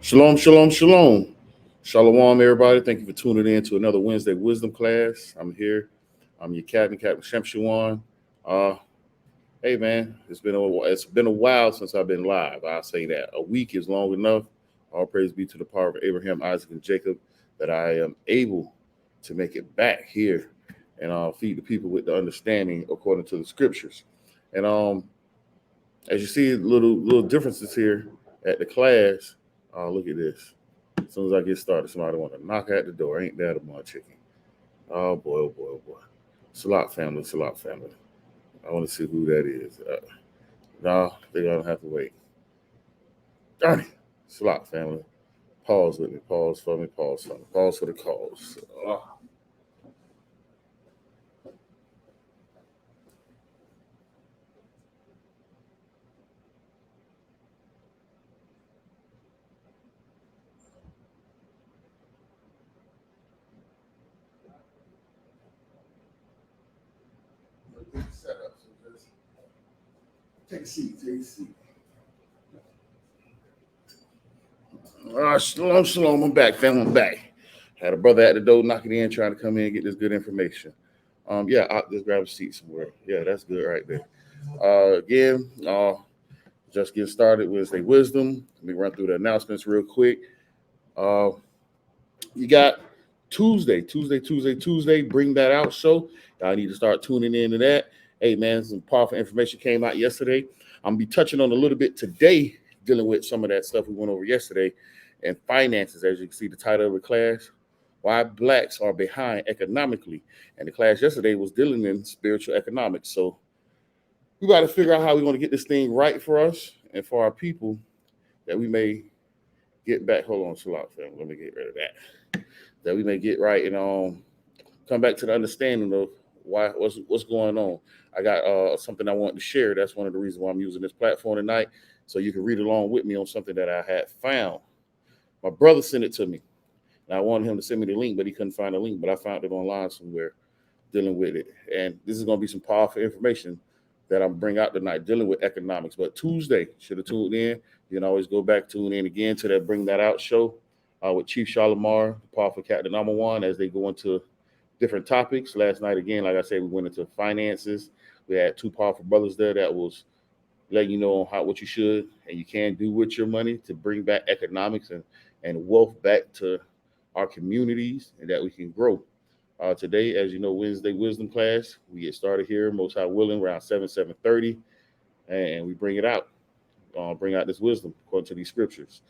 Shalom, shalom, shalom. Shalom, everybody. Thank you for tuning in to another Wednesday Wisdom class. I'm here. I'm your Captain Shemshawan. Uh, hey, man, it's been a while since I've been live. I'll say that. A week is long enough. All praise be to the power of Abraham, Isaac, and Jacob that I am able to make it back here and feed the people with the understanding according to the scriptures. And as you see, little differences here at the class. Look at this. As soon as I get started, somebody want to knock at the door. Ain't that a mud chicken? Oh boy, oh boy, oh boy. Salat family, Salat family. I want to see who that is. No, they don't have to wait. Darn it. Salat family. Pause with me. Pause for me. Pause for me. Pause for the calls. Take a seat. Take a seat. Shalom, shalom. I'm back, family. I'm back. Had a brother at the door knocking in, trying to come in and get this good information. Yeah, I'll just grab a seat somewhere. Yeah, that's good right there. Again, just get started with a wisdom. Let me run through the announcements real quick. Uh, you got Tuesday. Bring that out show. I need to start tuning into that. Hey man, some powerful information came out yesterday. I'm gonna be touching on a little bit today, dealing with some of that stuff we went over yesterday, and finances. As you can see, the title of the class: Why Blacks Are Behind Economically. And the class yesterday was dealing in spiritual economics. So we got to figure out how we want to get this thing right for us and for our people that we may get back. Hold on, Shalom, fam. Let me get rid of that. That we may get right and come back to the understanding of what's going on. I got something I want to share. That's one of the reasons why I'm using this platform tonight, so you can read along with me on something that I had found. My brother sent it to me, and I wanted him to send me the link, but he couldn't find the link. But I found it online somewhere dealing with it, and this is going to be some powerful information that I'm bring out tonight dealing with economics. But Tuesday, should have tuned in. You can always go back, tune in again to that Bring That Out show with Chief Shalimar, the powerful Captain number one, as they go into different topics. Last night, again, like I said, we went into finances. We had two powerful brothers there that was letting you know how what you should and you can do with your money to bring back economics and wealth back to our communities and that we can grow. Today, as you know, Wednesday wisdom class. We get started here, most high willing, around 7:30, and we bring it out. Bring out this wisdom according to these scriptures.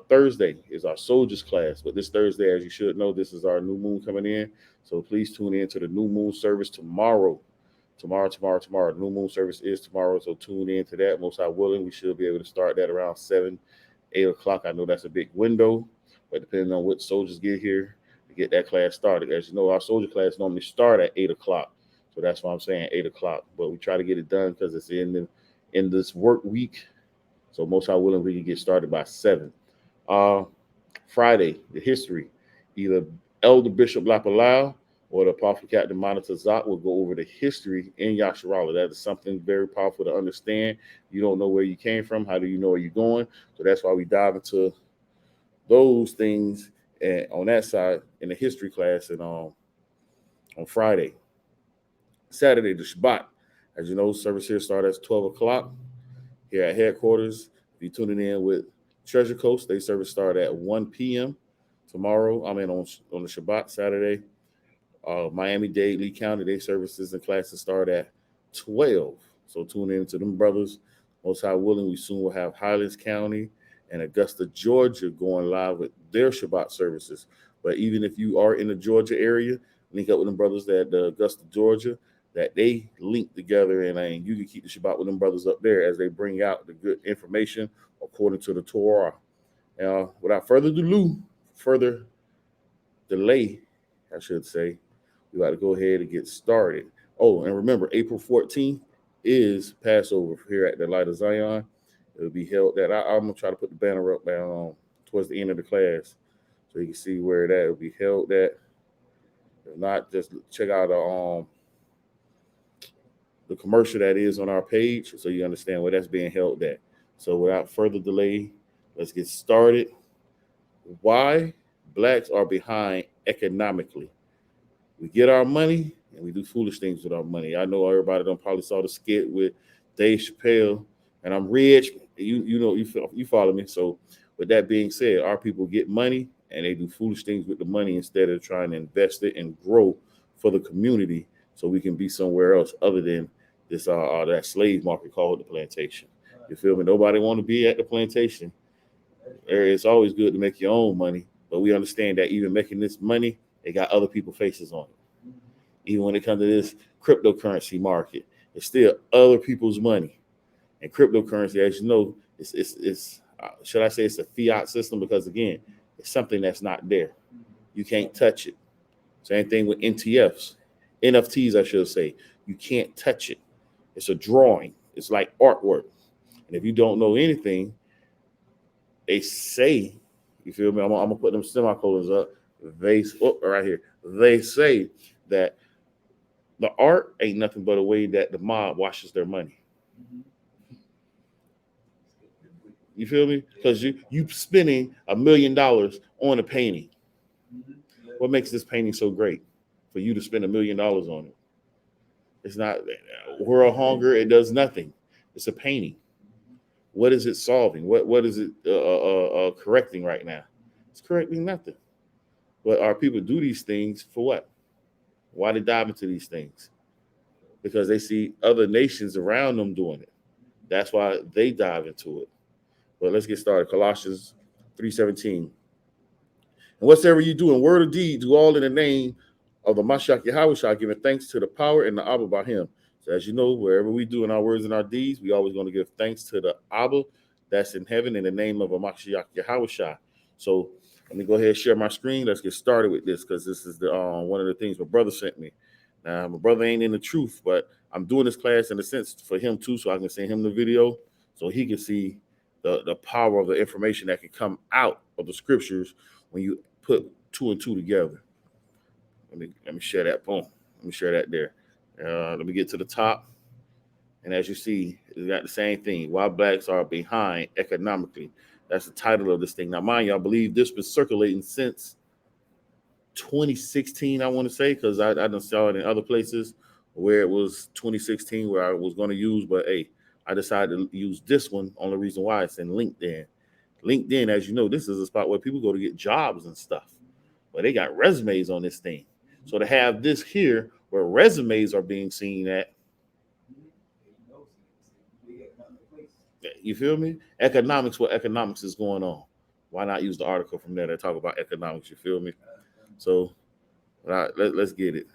Thursday is our soldiers class, but this Thursday, as you should know, this is our new moon coming in. So please tune in to the new moon service tomorrow. Tomorrow. New moon service is tomorrow, so tune in to that. Most high willing, we should be able to start that around 8 o'clock. I know that's a big window, but depending on what soldiers get here to get that class started. As you know, our soldier class normally start at 8 o'clock. So that's why I'm saying 8 o'clock. But we try to get it done because it's in this work week. So most high willing, we can get started by 7. Uh, Friday, the history. Either Elder Bishop Lapalau or the Apostle Captain Monitor Zot will go over the history in Yasharala. That is something very powerful to understand. You don't know where you came from. How do you know where you're going? So that's why we dive into those things and on that side in the history class and on Friday. Saturday, the Shabbat. As you know, service here starts at 12 o'clock here at headquarters. If you're tuning in with Treasure Coast, they service start at 1 p.m. tomorrow. I mean, on the Shabbat, Saturday. Miami-Dade, Lee County, their services and classes start at 12. So tune in to them brothers. Most high willing, we soon will have Highlands County and Augusta, Georgia going live with their Shabbat services. But even if you are in the Georgia area, link up with them brothers at Augusta, Georgia, that they link together and you can keep the Shabbat with them brothers up there as they bring out the good information according to the Torah. Without further delay, I should say, we got to go ahead and get started. Oh, and remember, April 14th is Passover here at the Light of Zion. It'll be held that I'm gonna try to put the banner up down towards the end of the class so you can see where that will be held at. If not, just check out the commercial that is on our page so you understand where that's being held at. So without further delay, let's get started. Why blacks are behind economically. We get our money and we do foolish things with our money. I know everybody done probably saw the skit with Dave Chappelle, and I'm rich. You know you follow me. So with that being said, our people get money and they do foolish things with the money instead of trying to invest it and grow for the community so we can be somewhere else other than this that slave market called the plantation. You feel me? Nobody want to be at the plantation. It's always good to make your own money, but we understand that even making this money, they got other people faces on it. Even when it comes to this cryptocurrency market, it's still other people's money. And cryptocurrency, as you know, it's should I say it's a fiat system because again, it's something that's not there. You can't touch it. Same thing with NFTs, I should say. You can't touch it. It's a drawing. It's like artwork. And if you don't know anything, they say, you feel me? I'm gonna put them semicolons up. Right here. They say that the art ain't nothing but a way that the mob washes their money. You feel me? Because you spending $1 million on a painting. What makes this painting so great for you to spend $1 million on it? It's not world hunger. It does nothing. It's a painting. What is it solving? What is it correcting right now? It's correcting nothing. But our people do these things for what? Why they dive into these things? Because they see other nations around them doing it. That's why they dive into it. But let's get started. Colossians 3:17. And whatsoever you do in word or deed, do all in the name of the Mashiach Yahweh, giving thanks to the power and the Abba by him. So as you know, wherever we do in our words and our deeds, we always going to give thanks to the Abba that's in heaven in the name of a Mashiach Yahweh. So let me go ahead and share my screen. Let's get started with this because this is the one of the things my brother sent me. Now, my brother ain't in the truth, but I'm doing this class in a sense for him too, so I can send him the video so he can see the power of the information that can come out of the scriptures when you put two and two together. Let me share that. Boom. Let me share that there. Let me get to the top. And as you see, it's got the same thing. Why blacks are behind economically. That's the title of this thing. Now, mind you, I believe this been circulating since 2016, I want to say, because I done saw it in other places where it was 2016 where I was going to use, but hey, I decided to use this one. Only reason why it's in LinkedIn. LinkedIn, as you know, this is a spot where people go to get jobs and stuff. But they got resumes on this thing. So to have this here where resumes are being seen at, you feel me? Economics, what economics is going on. Why not use the article from there that talk about economics? You feel me? So let's get it.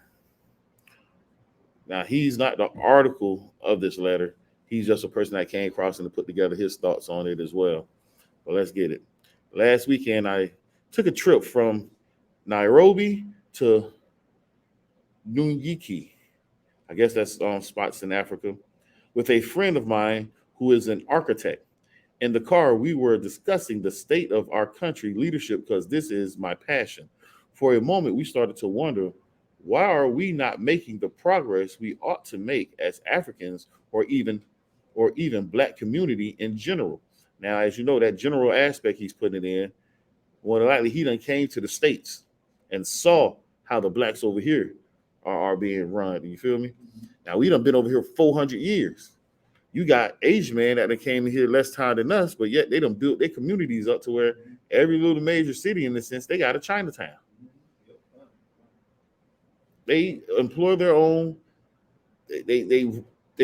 Now, he's not the article of this letter. He's just a person that came across and put together his thoughts on it as well. But let's get it. Last weekend, I took a trip from Nairobi to Nungiki. I guess that's spots in Africa, with a friend of mine who is an architect. In the car, we were discussing the state of our country leadership because this is my passion. For a moment, we started to wonder, why are we not making the progress we ought to make as Africans or even black community in general? Now, as you know, that general aspect he's putting it in, more than likely he done came to the States and saw how the blacks over here are being run. You feel me? Now we done been over here 400 years. You got Asian man that done came in here less time than us, but yet they done built their communities up to where every little major city in this sense, they got a Chinatown. They employ their own, they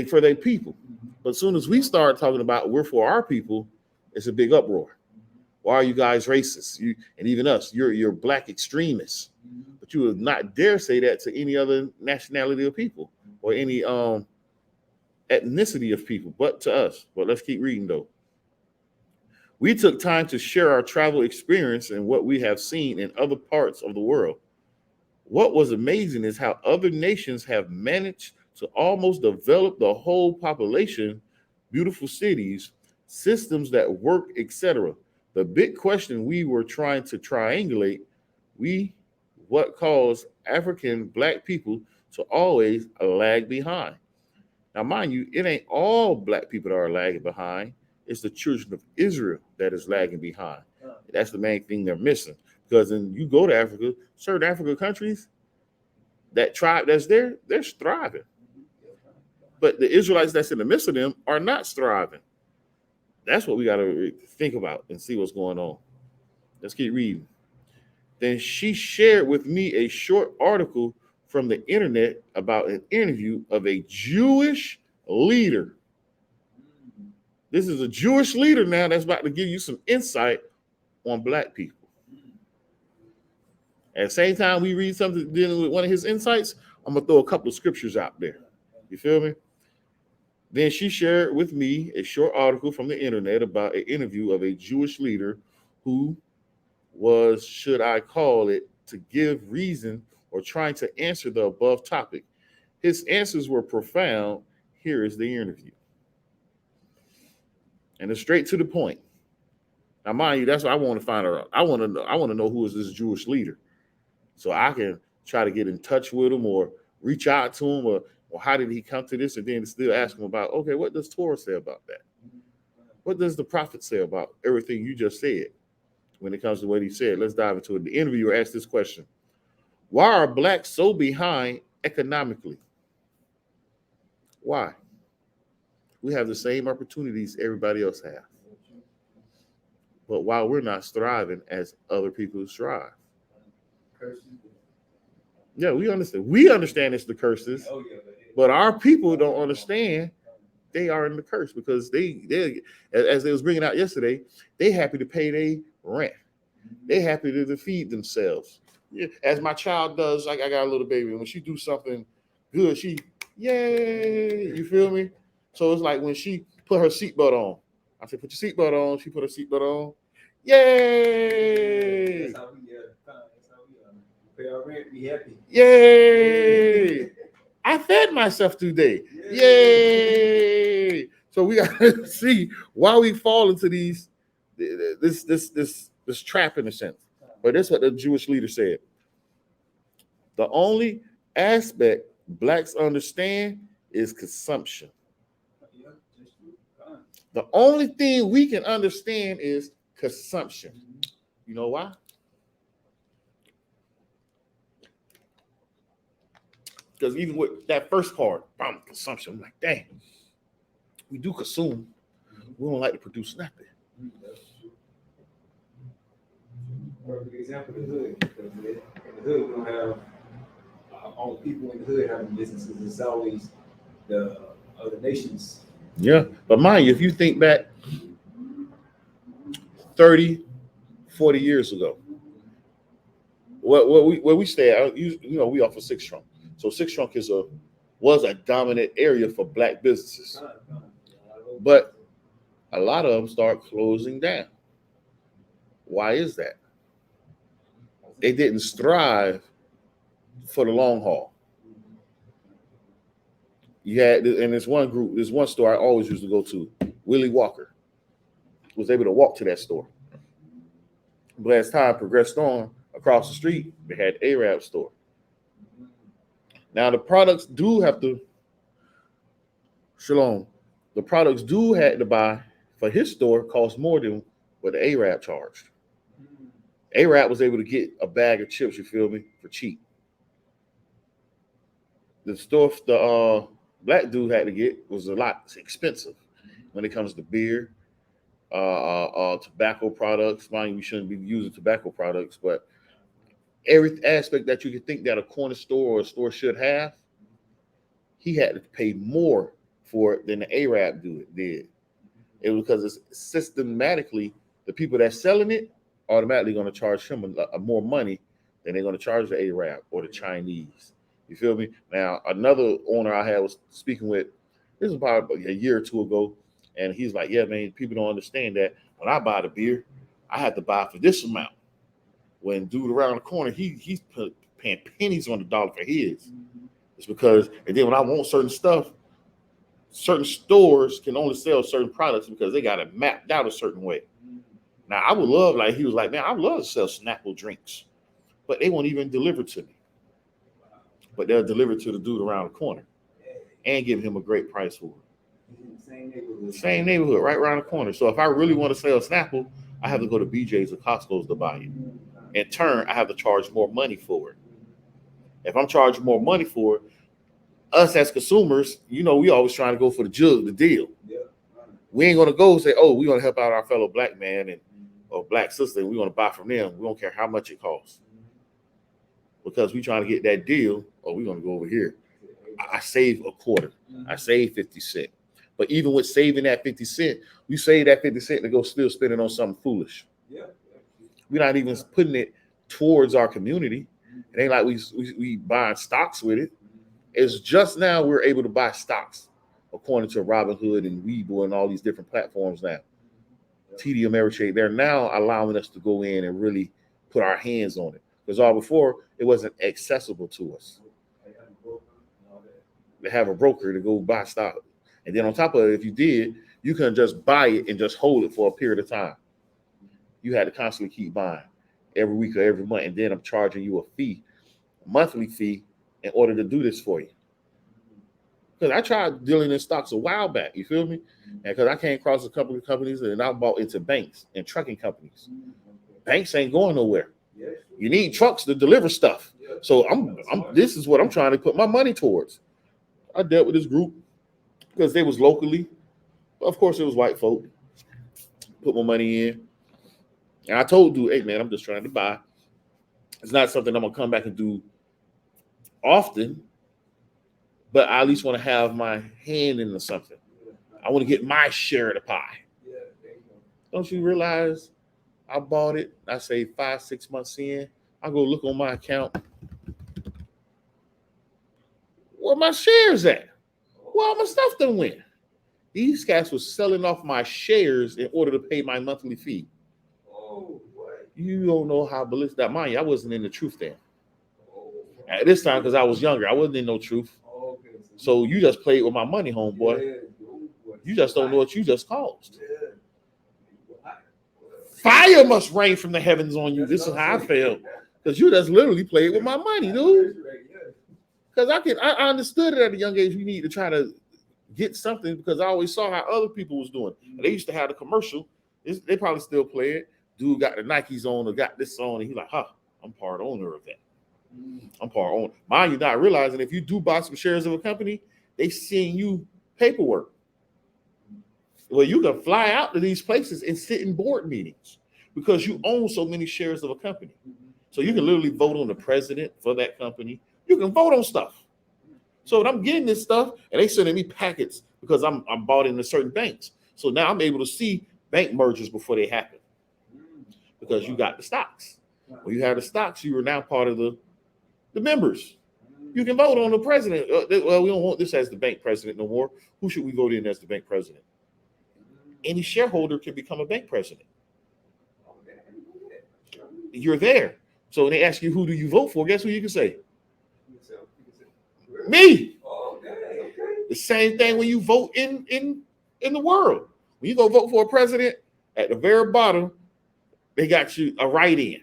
for their people. But as soon as we start talking about we're for our people, it's a big uproar. Why are you guys racist? You and even us, you're black extremists. But you would not dare say that to any other nationality of people or any ethnicity of people, but to us. But let's keep reading though. We took time to share our travel experience and what we have seen in other parts of the world. What was amazing is how other nations have managed to almost develop the whole population, beautiful cities, systems that work, etc. The big question we were trying to triangulate, we what caused African black people to always lag behind. Now, mind you, it ain't all black people that are lagging behind. It's the children of Israel that is lagging behind. That's the main thing they're missing. Because when you go to Africa, certain African countries, that tribe that's there, they're thriving. But the Israelites that's in the midst of them are not thriving. That's what we got to think about and see what's going on. Let's keep reading. Then she shared with me a short article from the internet about an interview of a Jewish leader. This is a Jewish leader now that's about to give you some insight on black people. At the same time we read something dealing with one of his insights, I'm going to throw a couple of scriptures out there. You feel me? Then she shared with me a short article from the internet about an interview of a Jewish leader who was, should I call it, to give reason or trying to answer the above topic. His answers were profound. Here is the interview. And it's straight to the point. Now, mind you, that's what I want to find out. I want to know who is this Jewish leader, so I can try to get in touch with him or reach out to him, or how did he come to this, and then still ask him about, okay, what does Torah say about that? What does the prophet say about everything you just said when it comes to what he said? Let's dive into it. The interviewer asked this question: why are blacks so behind economically? Why? We have the same opportunities everybody else has. But while we're not thriving as other people strive. Yeah, we understand. We understand it's the curses, but our people don't understand they are in the curse, because they as they was bringing out yesterday, they happy to pay their rent. They happy to feed themselves. Yeah, as my child does, like I got a little baby, when she do something good, she, yay, you feel me? So it's like when she put her seatbelt on, I said, put your seatbelt on. She put her seatbelt on. Yay! That's how we pay our rent, be happy. Yay! I fed myself today. Yay! So we got to see why we fall into this trap in a sense. But that's what the Jewish leader said. The only aspect blacks understand is consumption. The only thing we can understand is consumption. You know why? Because even with that first part, consumption, I'm like, dang, we do consume. We don't like to produce nothing. Perfect example, the hood. In the hood, we don't have all people in the hood having businesses. It's always the other nations. Yeah, but mind you, if you think back 30, 40 years ago, where we stay at, we off of Six Trunk. So Six Trunk was a dominant area for black businesses. But a lot of them start closing down. Why is that? They didn't strive for the long haul. You had, and there's one store I always used to go to, Willie Walker, was able to walk to that store. But as time progressed on, across the street, they had Arab store. Now the products do have to, Shalom, the products do have to buy for his store cost more than what the Arab charged. Arab was able to get a bag of chips, you feel me, for cheap. The stuff the black dude had to get was a lot expensive when it comes to beer, tobacco products. Mind you, we shouldn't be using tobacco products, but every aspect that you could think that a corner store or a store should have, he had to pay more for it than the Arab did. It was because it's systematically the people that's selling it automatically going to charge him more money than they're going to charge the Arab or the Chinese. You feel me? Now, another owner I had was speaking with, this was about a year or two ago, and he's like, yeah, man, people don't understand that when I buy the beer, I have to buy for this amount. When dude around the corner, he's paying pennies on the dollar for his. It's because, and then when I want certain stuff, certain stores can only sell certain products because they got it mapped out a certain way. Now, I would love, like he was like, man, I would love to sell Snapple drinks, but they won't even deliver to me. But they'll deliver to the dude around the corner and give him a great price for it. Same neighborhood, right around the corner. So if I really want to sell Snapple, I have to go to BJ's or Costco's to buy it. In turn, I have to charge more money for it. If I'm charging more money for it, us as consumers, we always trying to go for the jug, the deal. We ain't gonna go say, oh, we're gonna help out our fellow black man or black sister, and we're gonna buy from them. We don't care how much it costs. Because we trying to get that deal, or we're gonna go over here. I save a quarter. I save 50 cents. But even with saving that 50 cents, we save that 50 cents to go still spend it on something foolish. We're not even putting it towards our community. It ain't like we buying stocks with it. It's just now we're able to buy stocks according to Robinhood and Webull and all these different platforms now. TD Ameritrade, they're now allowing us to go in and really put our hands on it. Because all before, it wasn't accessible to us. They have a broker to go buy stock. And then on top of it, if you did, you couldn't just buy it and just hold it for a period of time. You had to constantly keep buying every week or every month. And then I'm charging you a monthly fee, in order to do this for you. Because I tried dealing in stocks a while back, you feel me? And because I came across a couple of companies and I bought into banks and trucking companies. Banks ain't going nowhere. You need trucks to deliver stuff. So this is what I'm trying to put my money towards. I dealt with this group because they was locally. Of course, it was white folk. Put my money in. And I told dude, hey man, I'm just trying to buy. It's not something I'm gonna come back and do often, but I at least want to have my hand into something. I want to get my share of the pie. Don't you realize I bought it? I say 5-6 months in, I go look on my account. Where my shares at? Where all my stuff done went? These guys was selling off my shares in order to pay my monthly fee. You don't know how ballistic that mind. I wasn't in the truth then. At this time, because I was younger, I wasn't in no truth. So you just played with my money, homeboy. You just don't know what you just caused. Fire must rain from the heavens on you. This is how I felt. Because you just literally played with my money, dude. Because I understood it at a young age. We need to try to get something because I always saw how other people was doing. And they used to have the commercial. They probably still play it. Dude got the Nikes on or got this on, and he's like, I'm part owner of that. I'm part owner. Mind you, not realizing if you do buy some shares of a company, they send you paperwork. Well, you can fly out to these places and sit in board meetings because you own so many shares of a company. So you can literally vote on the president for that company. You can vote on stuff. So when I'm getting this stuff, and they sending me packets because I'm bought into certain banks. So now I'm able to see bank mergers before they happen because you got the stocks. When you have the stocks, you are now part of the members. You can vote on the president. Well, we don't want this as the bank president no more. Who should we vote in as the bank president? Any shareholder can become a bank president. You're there. So when they ask you who do you vote for, guess who you can say? Me. The same thing when you vote in the world. When you go vote for a president, at the very bottom, they got you a write-in.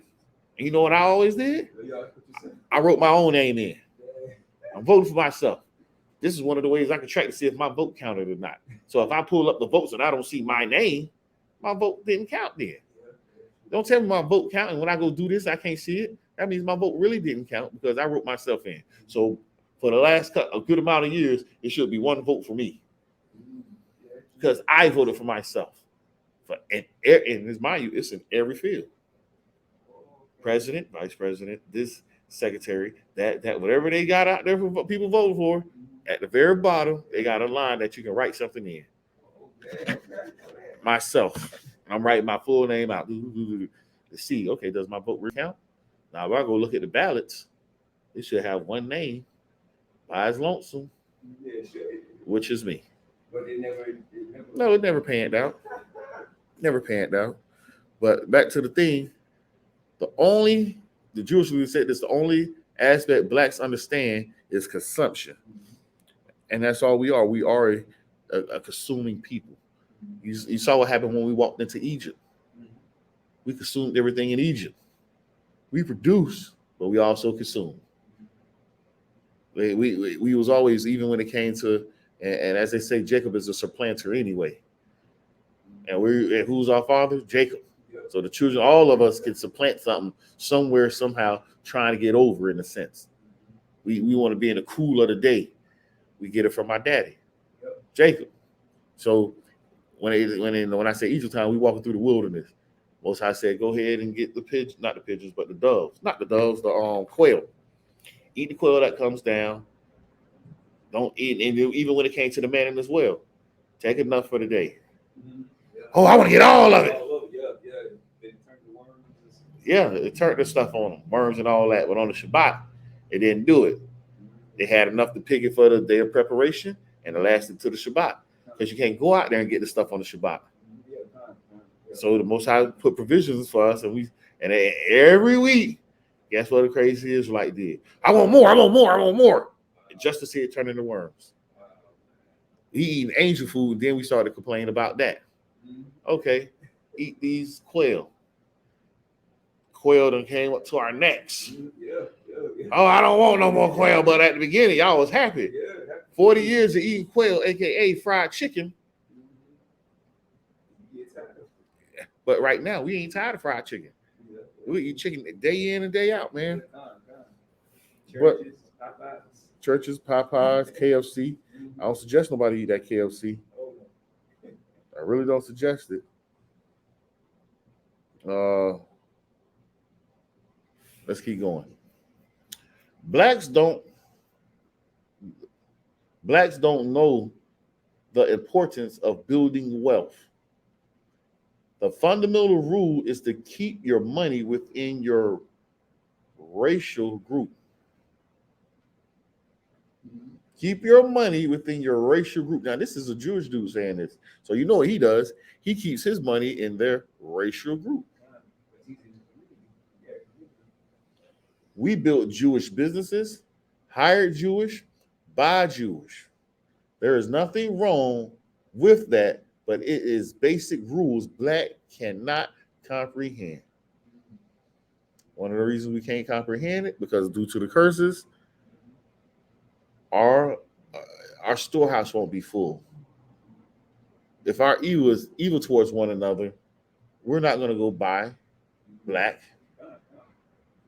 And you know what I always did? I wrote my own name in. I'm voting for myself. This is one of the ways I can track to see if my vote counted or not. So if I pull up the votes and I don't see my name, my vote didn't count then. Don't tell me my vote counted. When I go do this, I can't see it. That means my vote really didn't count because I wrote myself in. So for the last a good amount of years, it should be one vote for me because I voted for myself. And it's mind you, it's in every field. President, vice president, this secretary, that whatever they got out there for people voting for, at the very bottom, they got a line that you can write something in. Myself. I'm writing my full name out to see, okay, does my vote recount? Now, if I go look at the ballots, it should have one name by its lonesome, which is me. But it never panned out. Never panned out. But back to the thing, the Jewish leader said this, the only aspect blacks understand is consumption. And that's all we are. We are a consuming people. You saw what happened when we walked into Egypt. We consumed everything in Egypt. We produce, but we also consume. We was always, even when it came to, and as they say, Jacob is a supplanter anyway. And who's our father? Jacob. So the children, all of us can supplant something somewhere, somehow, trying to get over in a sense. We want to be in the cool of the day. We get it from my daddy, Jacob. So when I say Egypt time, we walking through the wilderness. Most High said, go ahead and get the pigeons, not the pigeons, but the doves. Not the doves, the quail. Eat the quail that comes down. Don't eat, and even when it came to the man as well, take enough for the day. Oh, I want to get all of it. Yeah, it turned the stuff on them, worms and all that. But on the Shabbat, they didn't do it. They had enough to pick it for the day of preparation, and it lasted to the Shabbat. Because you can't go out there and get the stuff on the Shabbat. So the Most High put provisions for us, and every week, guess what the crazy Israelite did? I want more, I want more, I want more. Just to see it turn into worms. We eating angel food, then we started complaining about that. Okay, eat these quail. Quail done came up to our necks. Oh, I don't want no more quail, but at the beginning, y'all was happy. 40 years of eating quail, aka fried chicken. But right now, we ain't tired of fried chicken. We eat chicken day in and day out, man. Churches, Popeyes, KFC. I don't suggest nobody eat that KFC. I really don't suggest it. Let's keep going. Blacks don't know the importance of building wealth. The fundamental rule is to keep your money within your racial group. Keep your money within your racial group. Now, this is a Jewish dude saying this. So you know what he does? He keeps his money in their racial group. We built Jewish businesses, hired Jewish, buy Jewish. There is nothing wrong with that, but it is basic rules Black cannot comprehend. One of the reasons we can't comprehend it, because due to the curses, our storehouse won't be full. If our evil is evil towards one another, we're not going to go buy Black.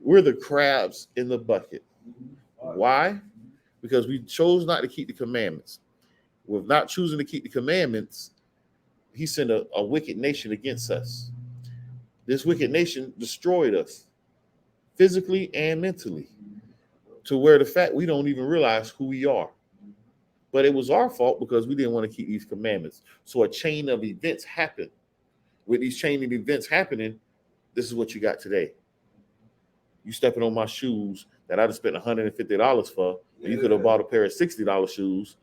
We're the crabs in the bucket. Why? Because we chose not to keep the commandments. With not choosing to keep the commandments, he sent a wicked nation against us. This wicked nation destroyed us physically and mentally, to where the fact we don't even realize who we are. But it was our fault because we didn't want to keep these commandments. So a chain of events happened. With these chain of events happening, this is what you got today. You stepping on my shoes that I just spent $150 for, and you could have bought a pair of $60 shoes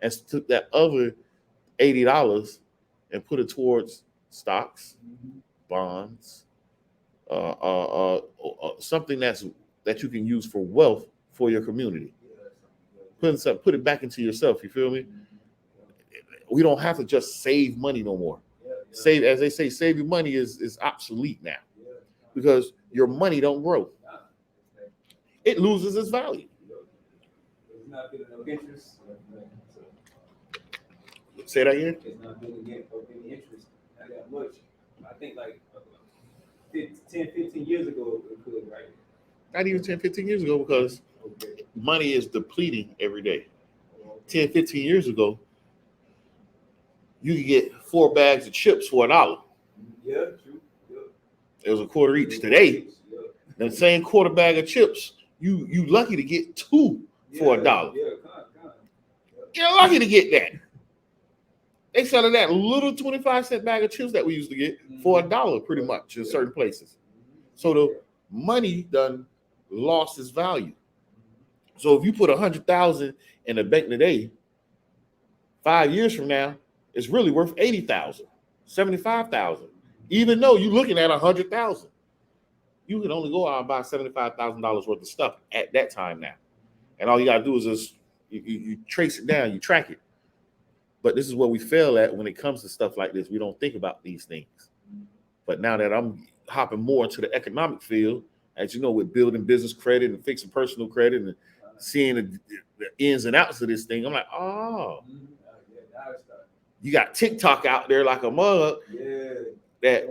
and took that other $80 and put it towards stocks, bonds, something that you can use for wealth for your community. Put it back into yourself. You feel me? We don't have to just save money no more. Save, as they say, save your money is obsolete now, because your money don't grow. It loses its value. It's not getting no interest. Say that again? It's not getting any interest. Not that much. I think like 10, 15 years ago, it could, right? Not even 10, 15 years ago, because money is depleting every day. 10, 15 years ago, you could get 4 bags of chips for $1. Yeah, true. Yeah. It was a quarter each. Today, the same quarter bag of chips, you lucky to get 2 for $1. Yeah, You're lucky to get that. They selling that little 25-cent bag of chips that we used to get for $1 pretty much in certain places. So the money done lost its value. So if you put 100,000 in the bank today, 5 years from now, it's really worth 80,000, 75,000. Even though you're looking at 100,000, you can only go out and buy $75,000 worth of stuff at that time now. And all you gotta do is just you trace it down, you track it. But this is where we fail at when it comes to stuff like this. We don't think about these things. But now that I'm hopping more into the economic field, as you know, with building business credit and fixing personal credit and seeing the ins and outs of this thing, I'm like, oh, you got TikTok out there like a mug that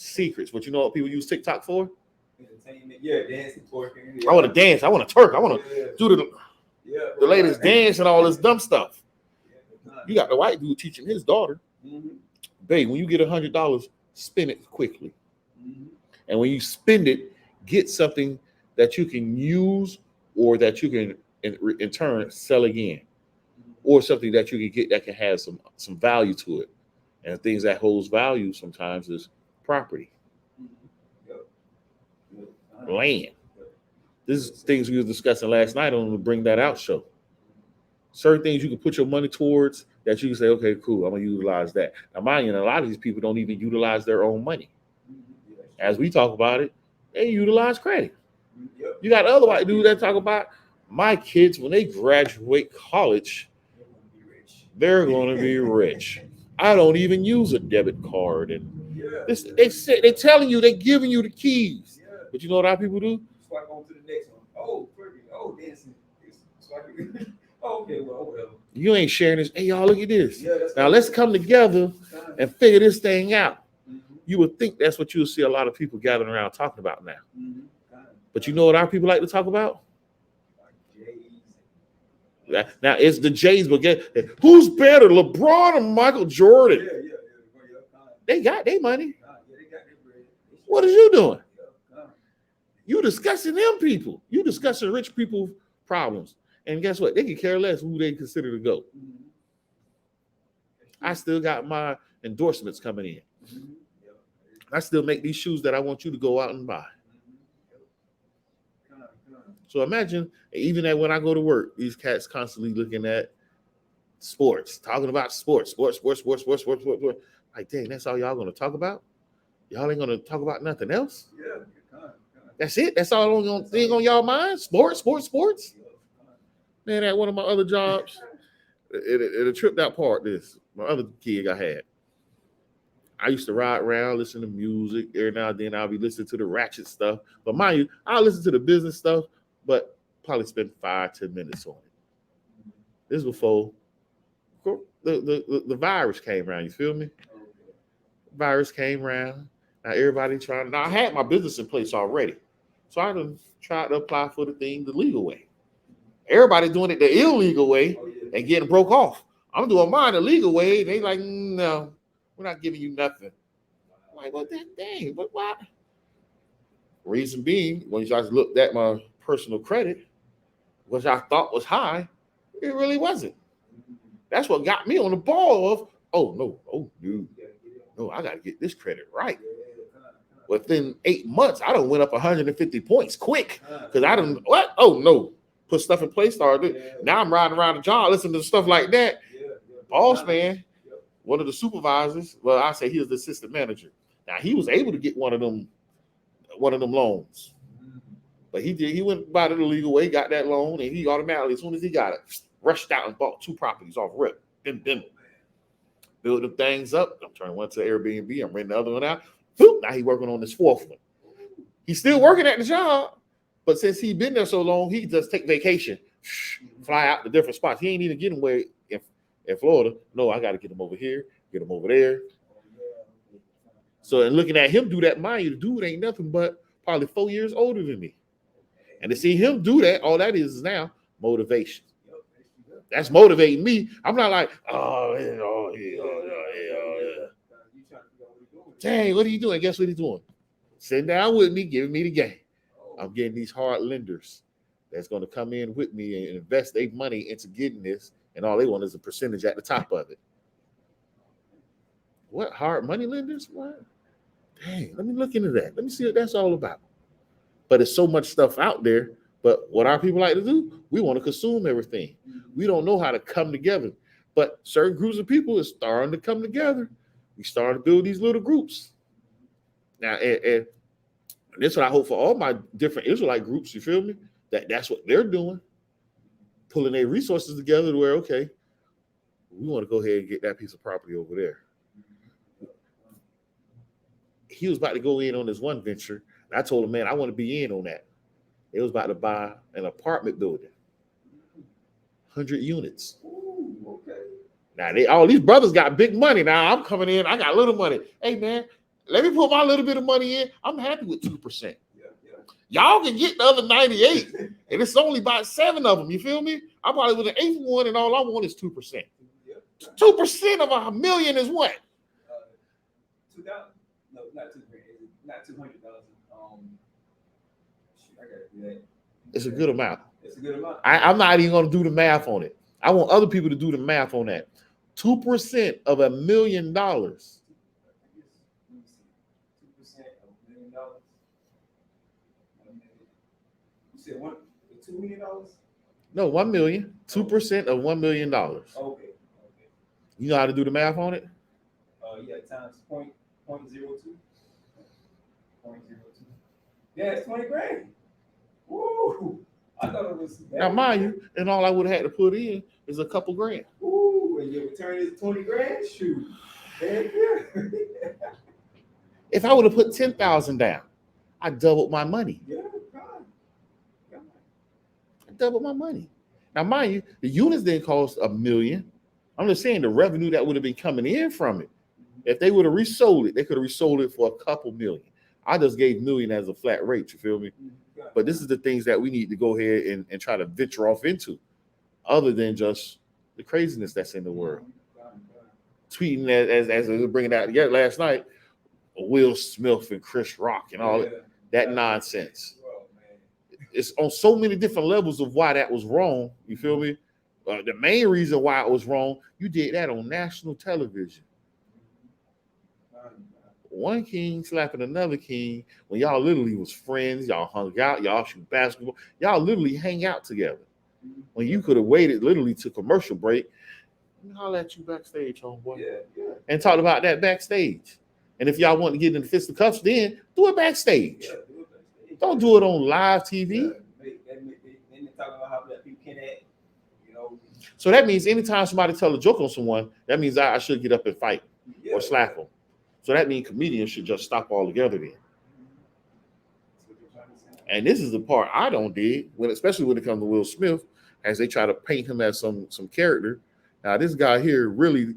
secrets. But you know what people use TikTok for? Entertainment, yeah, dancing, twerking. I want to dance. I want to twerk. I want to do the latest dance and all this dumb stuff. You got the white dude teaching his daughter, babe, when you get $100, spend it quickly. And when you spend it, get something that you can use or that you can in turn sell again, or something that you can get that can have some value to it. And things that holds value sometimes is property, land. This is things we were discussing last night on the Bring That Out show. Certain things you can put your money towards that you can say, okay, cool, I'm gonna utilize that. Now, mind you, a lot of these people don't even utilize their own money. As we talk about it, they utilize credit. You got other white dudes that talk about my kids when they graduate college, they're gonna be rich. I don't even use a debit card, and they're telling you, they're giving you the keys. But you know what our people do? Swipe on to the next one. Oh, pretty. Oh, dancing. Okay, well, whatever. You ain't sharing this. Hey, y'all, look at this. Now let's come together and figure this thing out. You would think that's what you'll see a lot of people gathering around talking about now. But you know what our people like to talk about? Now it's the Jays, but who's better, LeBron or Michael Jordan? They got their money. What are you doing? You discussing them people. You discussing rich people problems. And guess what? They can care less who they consider to go. I still got my endorsements coming in. I still make these shoes that I want you to go out and buy. So imagine, even that when I go to work, these cats constantly looking at sports, talking about sports. Like, dang, that's all y'all gonna talk about? Y'all ain't gonna talk about nothing else? That's it? That's all on thing on y'all mind? Sports? Man, at one of my other jobs, it tripped out part this. My other gig I had. I used to ride around, listen to music. Every now and then I'll be listening to the ratchet stuff. But mind you, I'll listen to the business stuff, but probably spend 5-10 minutes on it. This is before the virus came around, you feel me? Virus came around. Now everybody trying. Now I had my business in place already. So I done tried to apply for the thing the legal way. Everybody doing it the illegal way and getting broke off. I'm doing mine the legal way. They like, no, we're not giving you nothing. I'm like, well, that dang, but why? Reason being, when you guys looked at my personal credit, which I thought was high, it really wasn't. That's what got me on the ball of, no, I got to get this credit right. Within 8 months, I done went up 150 points quick because I done, what? Oh, no. Put stuff in place, started. Now I'm riding around the job, listening to stuff like that. Boss man, one of the supervisors, well, I say he was the assistant manager. Now he was able to get one of them loans. But he went by the legal way, got that loan, and he automatically, as soon as he got it, rushed out and bought 2 properties off rip. Then build them things up. I'm turning one to Airbnb. I'm renting the other one out. Boop, now he's working on this 4th one. He's still working at the job, but since he's been there so long, he just take vacation, fly out to different spots. He ain't even getting away in Florida. No, I got to get him over here, get him over there. So, and looking at him do that, mind you, the dude ain't nothing but probably 4 years older than me. And to see him do that, all that is now motivation. That's motivating me. I'm not like, dang, what are you doing? Guess what he's doing? Sitting down with me, giving me the game. I'm getting these hard lenders that's going to come in with me and invest their money into getting this, and all they want is a percentage at the top of it. What, hard money lenders? What? Dang, let me look into that. Let me see what that's all about. But there's so much stuff out there. But what our people like to do, we want to consume everything. We don't know how to come together. But certain groups of people are starting to come together. We started to build these little groups. Now, and that's what I hope for all my different Israelite groups, you feel me? That's what they're doing. Pulling their resources together to where, okay, we want to go ahead and get that piece of property over there. He was about to go in on this one venture. And I told him, man, I want to be in on that. They was about to buy an apartment building. 100 units. Ooh, okay. Now, all these brothers got big money. Now, I'm coming in. I got little money. Hey, man, Let me put my little bit of money in. I'm happy with 2%. Yeah, yeah. Y'all can get the other 98, and it's only about 7 of them. You feel me? I probably with the 8th one, and all I want is 2%. 2% of $1 million is what? 2,000. No, not $2,000. Not $200,000. I gotta do that. It's a good amount. It's a good amount. I'm not even going to do the math on it. I want other people to do the math on that. 2% of $1 million. 2% of $1 million. You said $2 million? No, 1 million. 2% of $1 million. Okay. You know how to do the math on it? Yeah, times .02. 0.02. Yeah, it's 20 grand. Woo! I thought it was. Now, mind you, and all I would have had to put in is a couple grand. Ooh, and your return is 20 grand? Shoot. Heck yeah. If I would have put 10,000 down, I doubled my money. Yeah, God. I doubled my money. Now, mind you, the units didn't cost $1 million. I'm just saying the revenue that would have been coming in from it. If they would have resold it, they could have resold it for a couple million. I just gave $1 million as a flat rate, you feel me? But this is the things that we need to go ahead and try to venture off into, other than just the craziness that's in the world. Tweeting as we were bringing out together last night, Will Smith and Chris Rock and all that nonsense. It's on so many different levels of why that was wrong. You feel me? The main reason why it was wrong, you did that on national television. One king slapping another king when y'all literally was friends, y'all hung out, y'all shoot basketball, y'all literally hang out together. When you could have waited literally to commercial break, I'll at you backstage, homeboy, and talk about that backstage. And if y'all want to get in the fisticuffs, then do it backstage. Don't do it on live TV. So that means anytime somebody tell a joke on someone, that means I should get up and fight or slap them. So that means comedians should just stop altogether then. And this is the part I don't dig, especially when it comes to Will Smith, as they try to paint him as some character. Now, this guy here really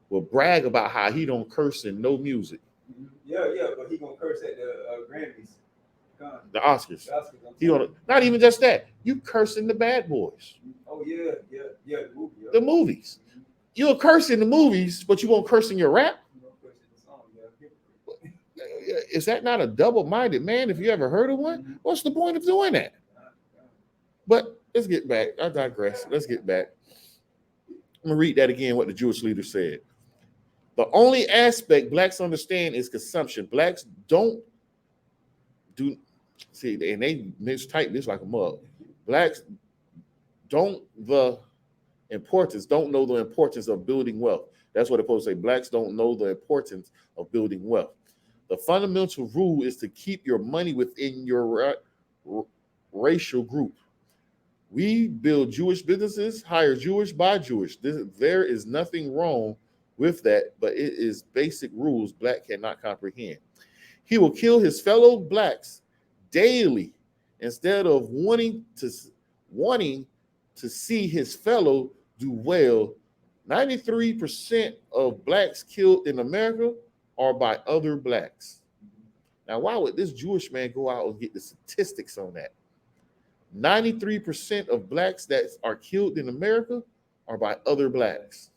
will brag about how he don't curse in no music. Yeah, but he gonna curse at the Grammys. The Oscars. He don't. Not even just that. You cursing the Bad Boys. Oh yeah. The movie. The movies. You'll curse in the movies, but you won't curse in your rap. Is that not a double-minded man? If you ever heard of one, what's the point of doing that? But let's get back. I digress. Let's get back. I'm gonna read that again. What the Jewish leader said. The only aspect blacks understand is consumption. Blacks don't do. See, and they mistype this like a mug. Blacks don't know the importance of building wealth. That's what they're supposed to say. Blacks don't know the importance of building wealth. The fundamental rule is to keep your money within your racial group. We build Jewish businesses, hire Jewish, buy Jewish. There is nothing wrong with that, but it is basic rules black cannot comprehend. He will kill his fellow blacks daily instead of wanting to see his fellow do well. 93% of blacks killed in America are by other blacks. Now, why would this Jewish man go out and get the statistics on that? 93% of blacks that are killed in America are by other blacks.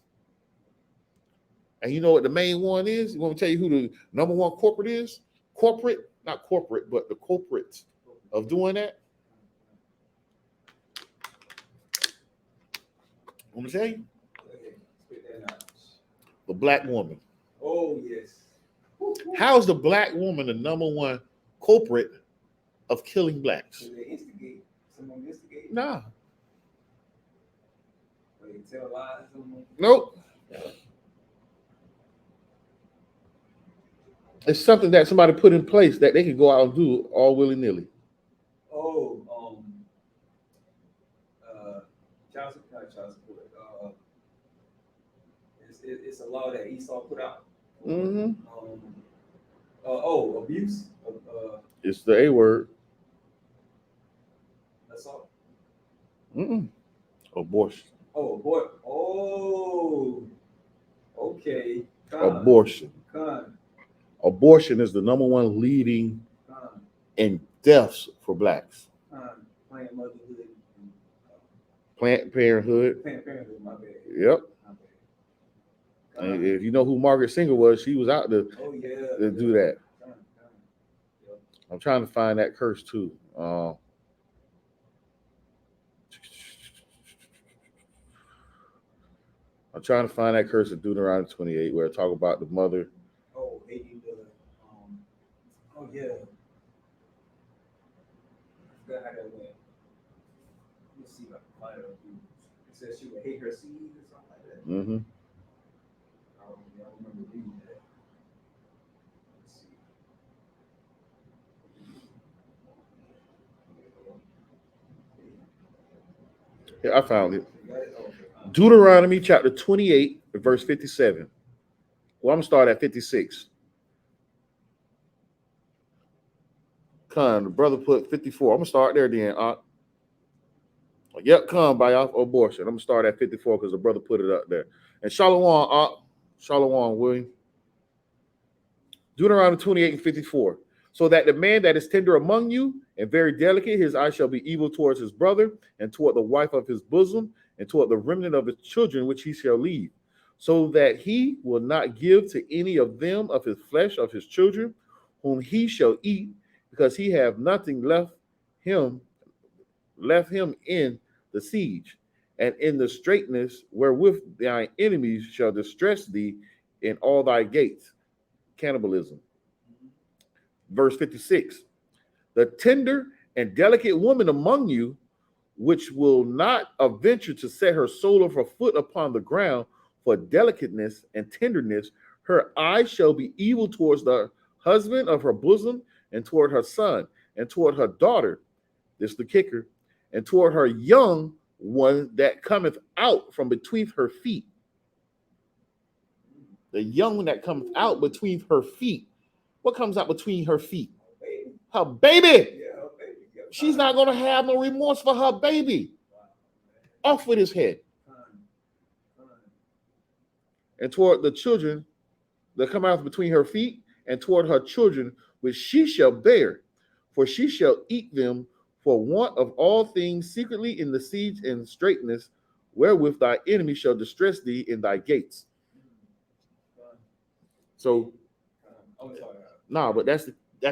And you know what the main one is? You want me to tell you who the number one corporate is? Not corporate, but the culprit of doing that. Want me to tell you? The black woman. Oh, yes. How is the black woman the number one culprit of killing blacks? They instigate. Someone instigate. Nah. They tell lies. Nope. It's something that somebody put in place that they can go out and do all willy-nilly. Oh, child support. It's a law that Esau put out. Mm-hmm. Abuse. It's the A word. Assault. Abortion. Oh, abort. Oh, okay. Abortion. Abortion is the number one leading in deaths for blacks. Planned Motherhood. Planned Parenthood. Planned Parenthood, my bad. Yep. My bad. And if you know who Margaret Singer was, she was out to, do that. I'm trying to find that curse too. I'm trying to find that curse in Deuteronomy 28 where it talk about the mother. Oh, hating the. Oh yeah. I forgot how that went. Let's see if I can find it. It says she would hate her seed or something like that. Mm-hmm. I don't remember reading that. Let's see. Yeah, I found it. Deuteronomy chapter 28, verse 57. Well, I'm gonna start at 56. The brother put 54. I'm gonna start there then. Yep, by off abortion. I'm gonna start at 54 because the brother put it up there. And Shalom, Shalom, William. Deuteronomy 28 and 54. So that the man that is tender among you and very delicate, his eye shall be evil towards his brother, and toward the wife of his bosom, and toward the remnant of his children, which he shall leave, so that he will not give to any of them of his flesh of his children, whom he shall eat, because he have nothing left him in the siege, and in the straitness wherewith thy enemies shall distress thee in all thy gates. Cannibalism. Verse 56. The tender and delicate woman among you, which will not adventure to set her sole of her foot upon the ground for delicateness and tenderness, her eye shall be evil towards the husband of her bosom, and toward her son, and toward her daughter. This is the kicker. And toward her young one that cometh out from between her feet. The young one that comes out between her feet. What comes out between her feet? Her baby. She's not going to have no remorse for her baby. Off with his head. And toward the children that come out between her feet, and toward her children which she shall bear, for she shall eat them for want of all things secretly in the siege and straitness, wherewith thy enemy shall distress thee in thy gates. So, but that's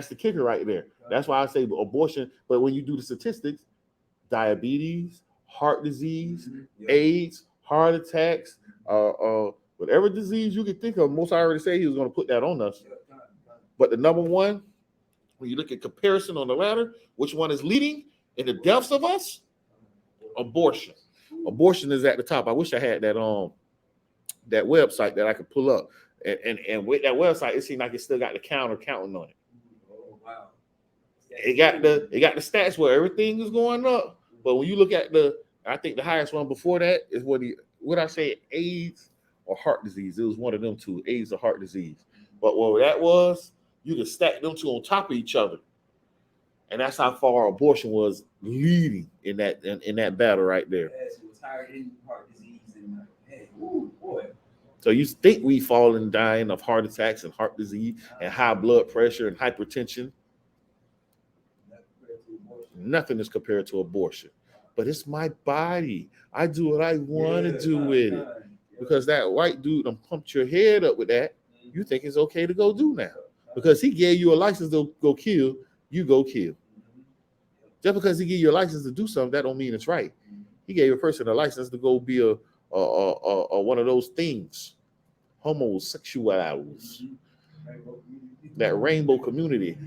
the kicker right there. That's why I say abortion. But when you do the statistics, diabetes, heart disease, AIDS, heart attacks, whatever disease you can think of. Most I already say he was going to put that on us. But the number one, when you look at comparison on the ladder, which one is leading in the deaths of us? Abortion. Abortion is at the top. I wish I had that that website that I could pull up. And with that website, it seems like it still got the counter counting on it. Oh, wow. It got the stats where everything is going up. But when you look at I think the highest one before that is what I say, AIDS or heart disease. It was one of them two, AIDS or heart disease. But what that was, you could stack them two on top of each other. And that's how far abortion was leading in that battle right there. Yes, it was higher than heart disease. And hey, ooh, boy. So you think we fall and dying of heart attacks and heart disease and high blood pressure and hypertension. Nothing is compared to abortion. But it's my body. I do what I want to do with it. Because that white dude pumped your head up with that, you think it's okay to go do now. Because he gave you a license to go kill, you go kill. Just because he gave you a license to do something, that don't mean it's right. He gave a person a license to go be a one of those things, homosexuals, that rainbow community.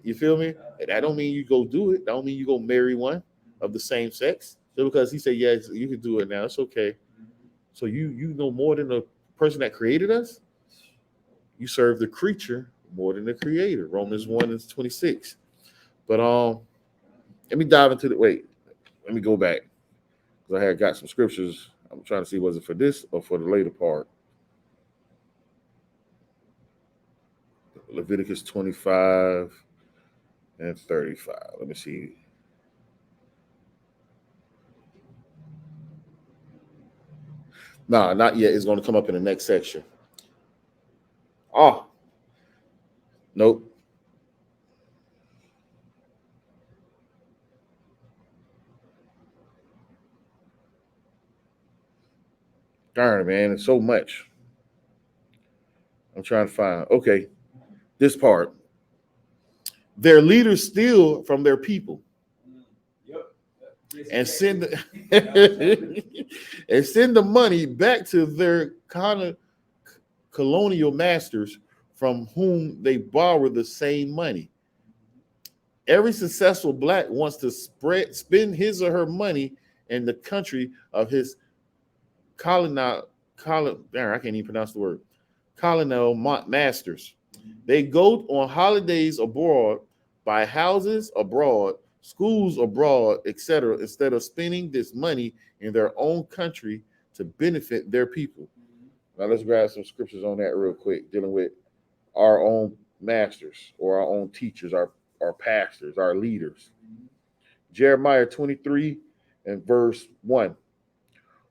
You feel me? That don't mean you go do it. That don't mean you go marry one of the same sex. Just because he said, yes, you can do it now. It's okay. So you know more than the person that created us. You serve the creature more than the creator. Romans 1 and 26. But let me dive into let me go back. Because I had got some scriptures. I'm trying to see, was it for this or for the later part? Leviticus 25 and 35. Let me see. No, not yet. It's going to come up in the next section. Nope. Darn it, man. It's so much. I'm trying to find. Okay, this part. Their leaders steal from their people Yep. and send and send the money back to their colonial masters from whom they borrow the same money. Every successful black wants to spend his or her money in the country of his colonial, I can't even pronounce the word, colonial masters. They go on holidays abroad, buy houses abroad, schools abroad, etc., instead of spending this money in their own country to benefit their people. Now let's grab some scriptures on that real quick, dealing with our own masters or our own teachers, our pastors, our leaders. Jeremiah 23 and verse 1.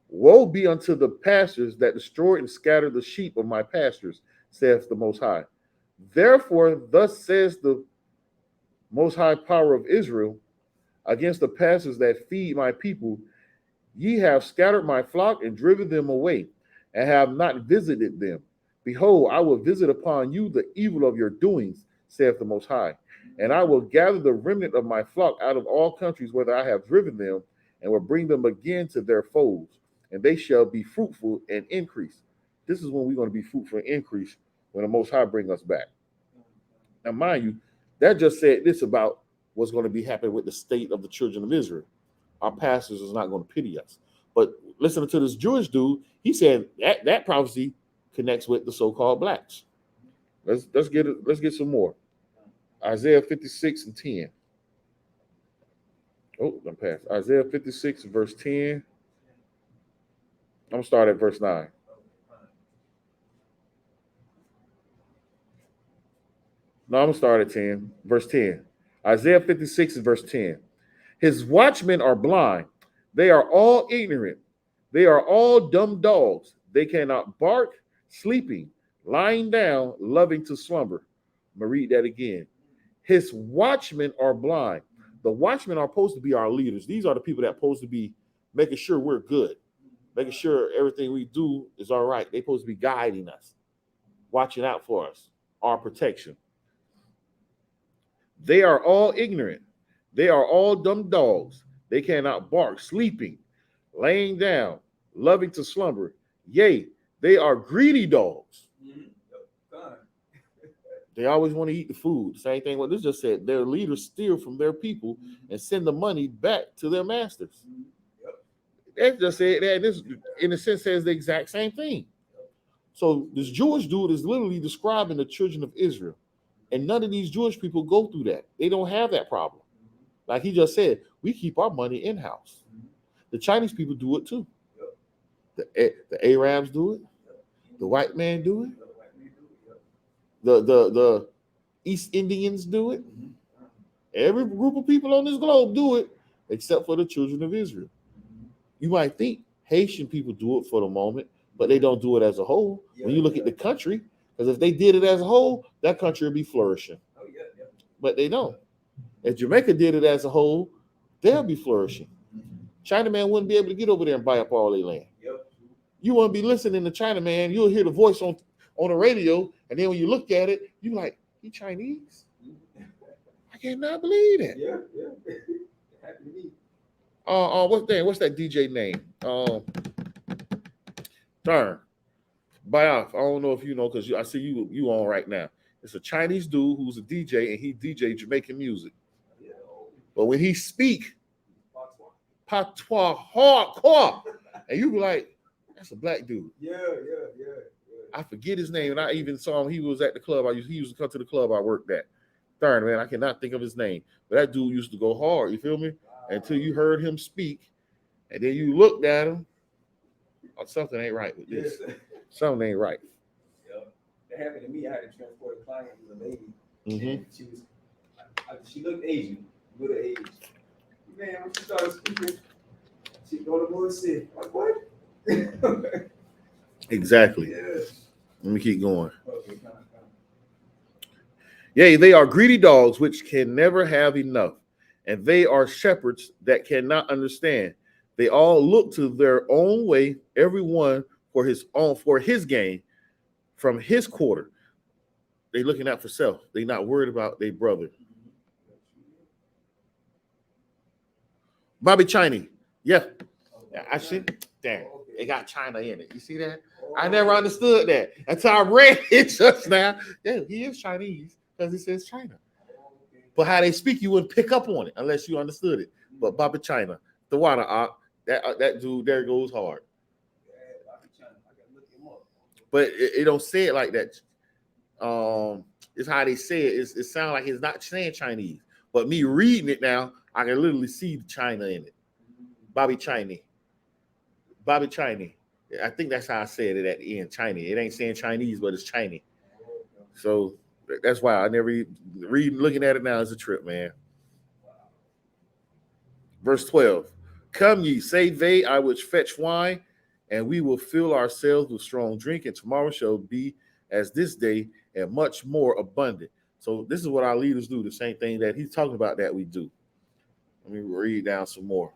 Woe be unto the pastors that destroy and scatter the sheep of my pastors, saith the Most High. Therefore, thus says the Most High power of Israel against the pastors that feed my people, ye have scattered my flock and driven them away, and have not visited them. Behold, I will visit upon you the evil of your doings, saith the Most High. And I will gather the remnant of my flock out of all countries whither I have driven them, and will bring them again to their folds, and they shall be fruitful and increase. This is when we're going to be fruitful and increase, when the Most High bring us back. Now, mind you, that just said this about what's going to be happening with the state of the children of Israel. Our pastors is not going to pity us. But listening to this Jewish dude, he said that prophecy connects with the so-called blacks. Let's get some more. Isaiah 56 and 10. Oh, I'm past. Isaiah 56 verse 10. I'm gonna start at verse 9. No, I'm gonna start at 10. Verse 10. Isaiah 56 and verse 10. His watchmen are blind. They are all ignorant. They are all dumb dogs. They cannot bark, sleeping, lying down, loving to slumber. I'm going to read that again. His watchmen are blind. The watchmen are supposed to be our leaders. These are the people that are supposed to be making sure we're good, making sure everything we do is all right. They're supposed to be guiding us, watching out for us, our protection. They are all ignorant. They are all dumb dogs. They cannot bark, sleeping, laying down, loving to slumber. Yea, they are greedy dogs. They always want to eat the food. Same thing what this just said. Their leaders steal from their people and send the money back to their masters. That just said that. This, in a sense, says the exact same thing. So this Jewish dude is literally describing the children of Israel. And none of these Jewish people go through that. They don't have that problem. Like he just said, we keep our money in-house. The Chinese people do it too. The Arabs do it. The white man do it. The East Indians do it. Every group of people on this globe do it, except for the children of Israel. You might think Haitian people do it for the moment, but they don't do it as a whole. When you look at the country, because if they did it as a whole, that country would be flourishing. But they don't. If Jamaica did it as a whole, they'll be flourishing. Chinaman wouldn't be able to get over there and buy up all their land. You won't be listening to Chinaman. You'll hear the voice on the radio, and then when you look at it, you're like, he Chinese? I cannot believe that. Yeah. It happened to me. What's that DJ name? Darn. Bayaf. I don't know if you know, because I see you on right now. It's a Chinese dude who's a DJ, and he DJ Jamaican music. But when he speak, patois hardcore, and you be like, that's a black dude. Yeah. I forget his name, and I even saw him. He was at the club. He used to come to the club I worked at. Darn, man, I cannot think of his name. But that dude used to go hard, you feel me? Until you heard him speak, and then you looked at him. Oh, something ain't right with this. Something ain't right. Yep. That happened to me. I had to transport a client with a lady. Mm-hmm. And she looked Asian, good age. Man, when she started speaking, she go to bullshit. Like, what? Exactly. Yeah. Let me keep going. Okay, come. Yea, they are greedy dogs which can never have enough, and they are shepherds that cannot understand. They all look to their own way, everyone for his gain from his quarter. They looking out for self. They not worried about their brother. Bobby Chiney. Yeah. I see. Damn. It got China in it. You see that? I never understood that until I read it just now. Yeah, he is Chinese because it says China. But how they speak, you wouldn't pick up on it unless you understood it. But Bobby China, the water that dude there goes hard. But it don't say it like that. It's how they say it. It sounds like it's not saying Chinese. But me reading it now, I can literally see China in it. Bobby Chiney. Bobby Chiney. I think that's how I said it at the end. Chiney. It ain't saying Chinese, but it's Chiney. So that's why I never reading, looking at it now is a trip, man. Verse 12. Come ye, say they, I which fetch wine, and we will fill ourselves with strong drink, and tomorrow shall be as this day, and much more abundant. So this is what our leaders do, the same thing that he's talking about that we do. Let me read down some more.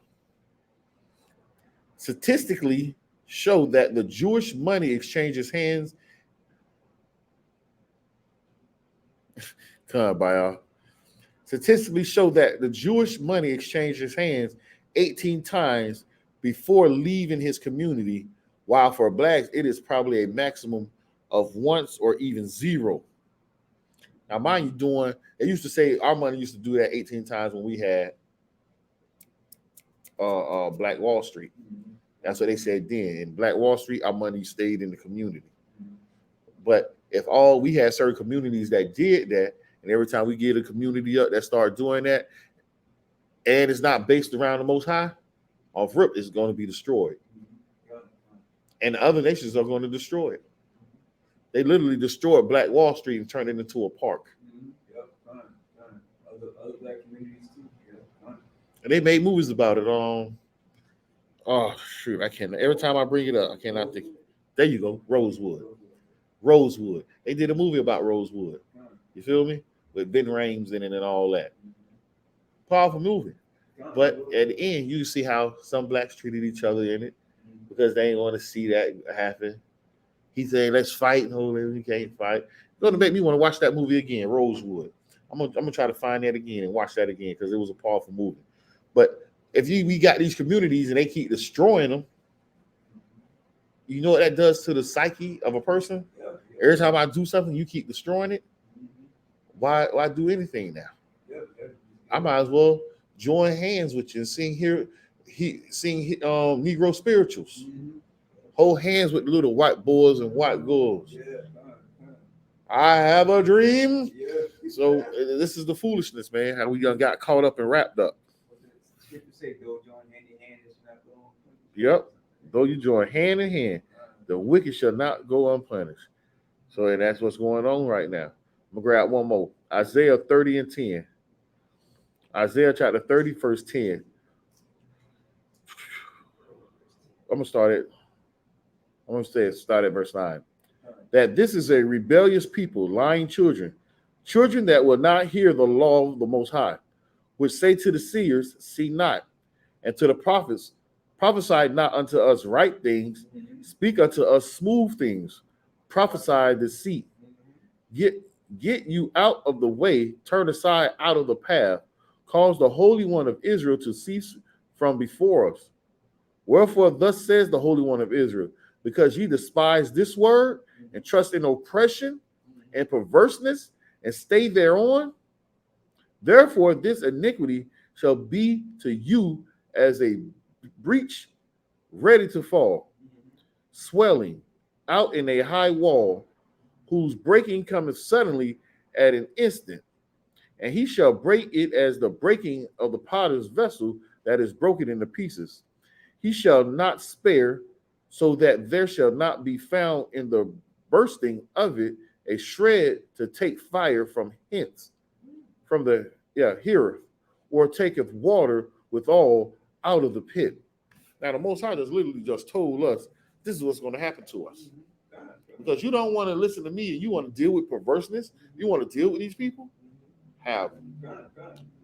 Statistically show that the Jewish money exchanges hands. Come on, by y'all. Statistically show that the Jewish money exchanges hands 18 times before leaving his community, while for blacks, it is probably a maximum of once or even zero. Now, mind you, they used to say our money used to do that 18 times when we had Black Wall Street. That's what they said then. In Black Wall Street, our money stayed in the community. But if we had certain communities that did that, and every time we get a community up that start doing that, and it's not based around the Most High, off rip, it's going to be destroyed. And the other nations are going to destroy it. They literally destroyed Black Wall Street and turned it into a park. Other black communities too. And they made movies about it. Oh shoot, I can't. Every time I bring it up, I cannot think. There you go, Rosewood. Rosewood. They did a movie about Rosewood. You feel me? With Ben Rames in it and all that. Powerful movie. But at the end, you see how some blacks treated each other in it because they ain't want to see that happen. He said, "Let's fight." No, we can't fight. It's gonna make me want to watch that movie again, Rosewood. I'm gonna try to find that again and watch that again because it was a powerful movie. But if we got these communities and they keep destroying them, you know what that does to the psyche of a person? Every time I do something, you keep destroying it. Why do anything now? I might as well join hands with you and sing Negro spirituals. Hold hands with the little white boys and white girls. I have a dream. So this is the foolishness, man. How we got caught up and wrapped up. Yep. Though you join hand in hand, the wicked shall not go unpunished. So and that's what's going on right now. I'm gonna grab one more. Isaiah 30 and 10. Isaiah chapter 30, verse 10. I'm gonna start at verse 9. That this is a rebellious people, lying children that will not hear the law of the Most High, which say to the seers, see not, and to the prophets, prophesy not unto us right things, speak unto us smooth things, prophesy deceit. Get you out of the way, turn aside out of the path, cause the Holy One of Israel to cease from before us. Wherefore, thus says the Holy One of Israel, because ye despise this word and trust in oppression and perverseness and stay thereon, therefore this iniquity shall be to you as a breach ready to fall, swelling out in a high wall, whose breaking cometh suddenly at an instant, and he shall break it as the breaking of the potter's vessel that is broken into pieces. He shall not spare, so that there shall not be found in the bursting of it a shred to take fire from hence, from the heareth, or taketh water withal out of the pit. Now the Most High has literally just told us this is what's going to happen to us. because you don't want to listen to me and you want to deal with perverseness. You want to deal with these people. Have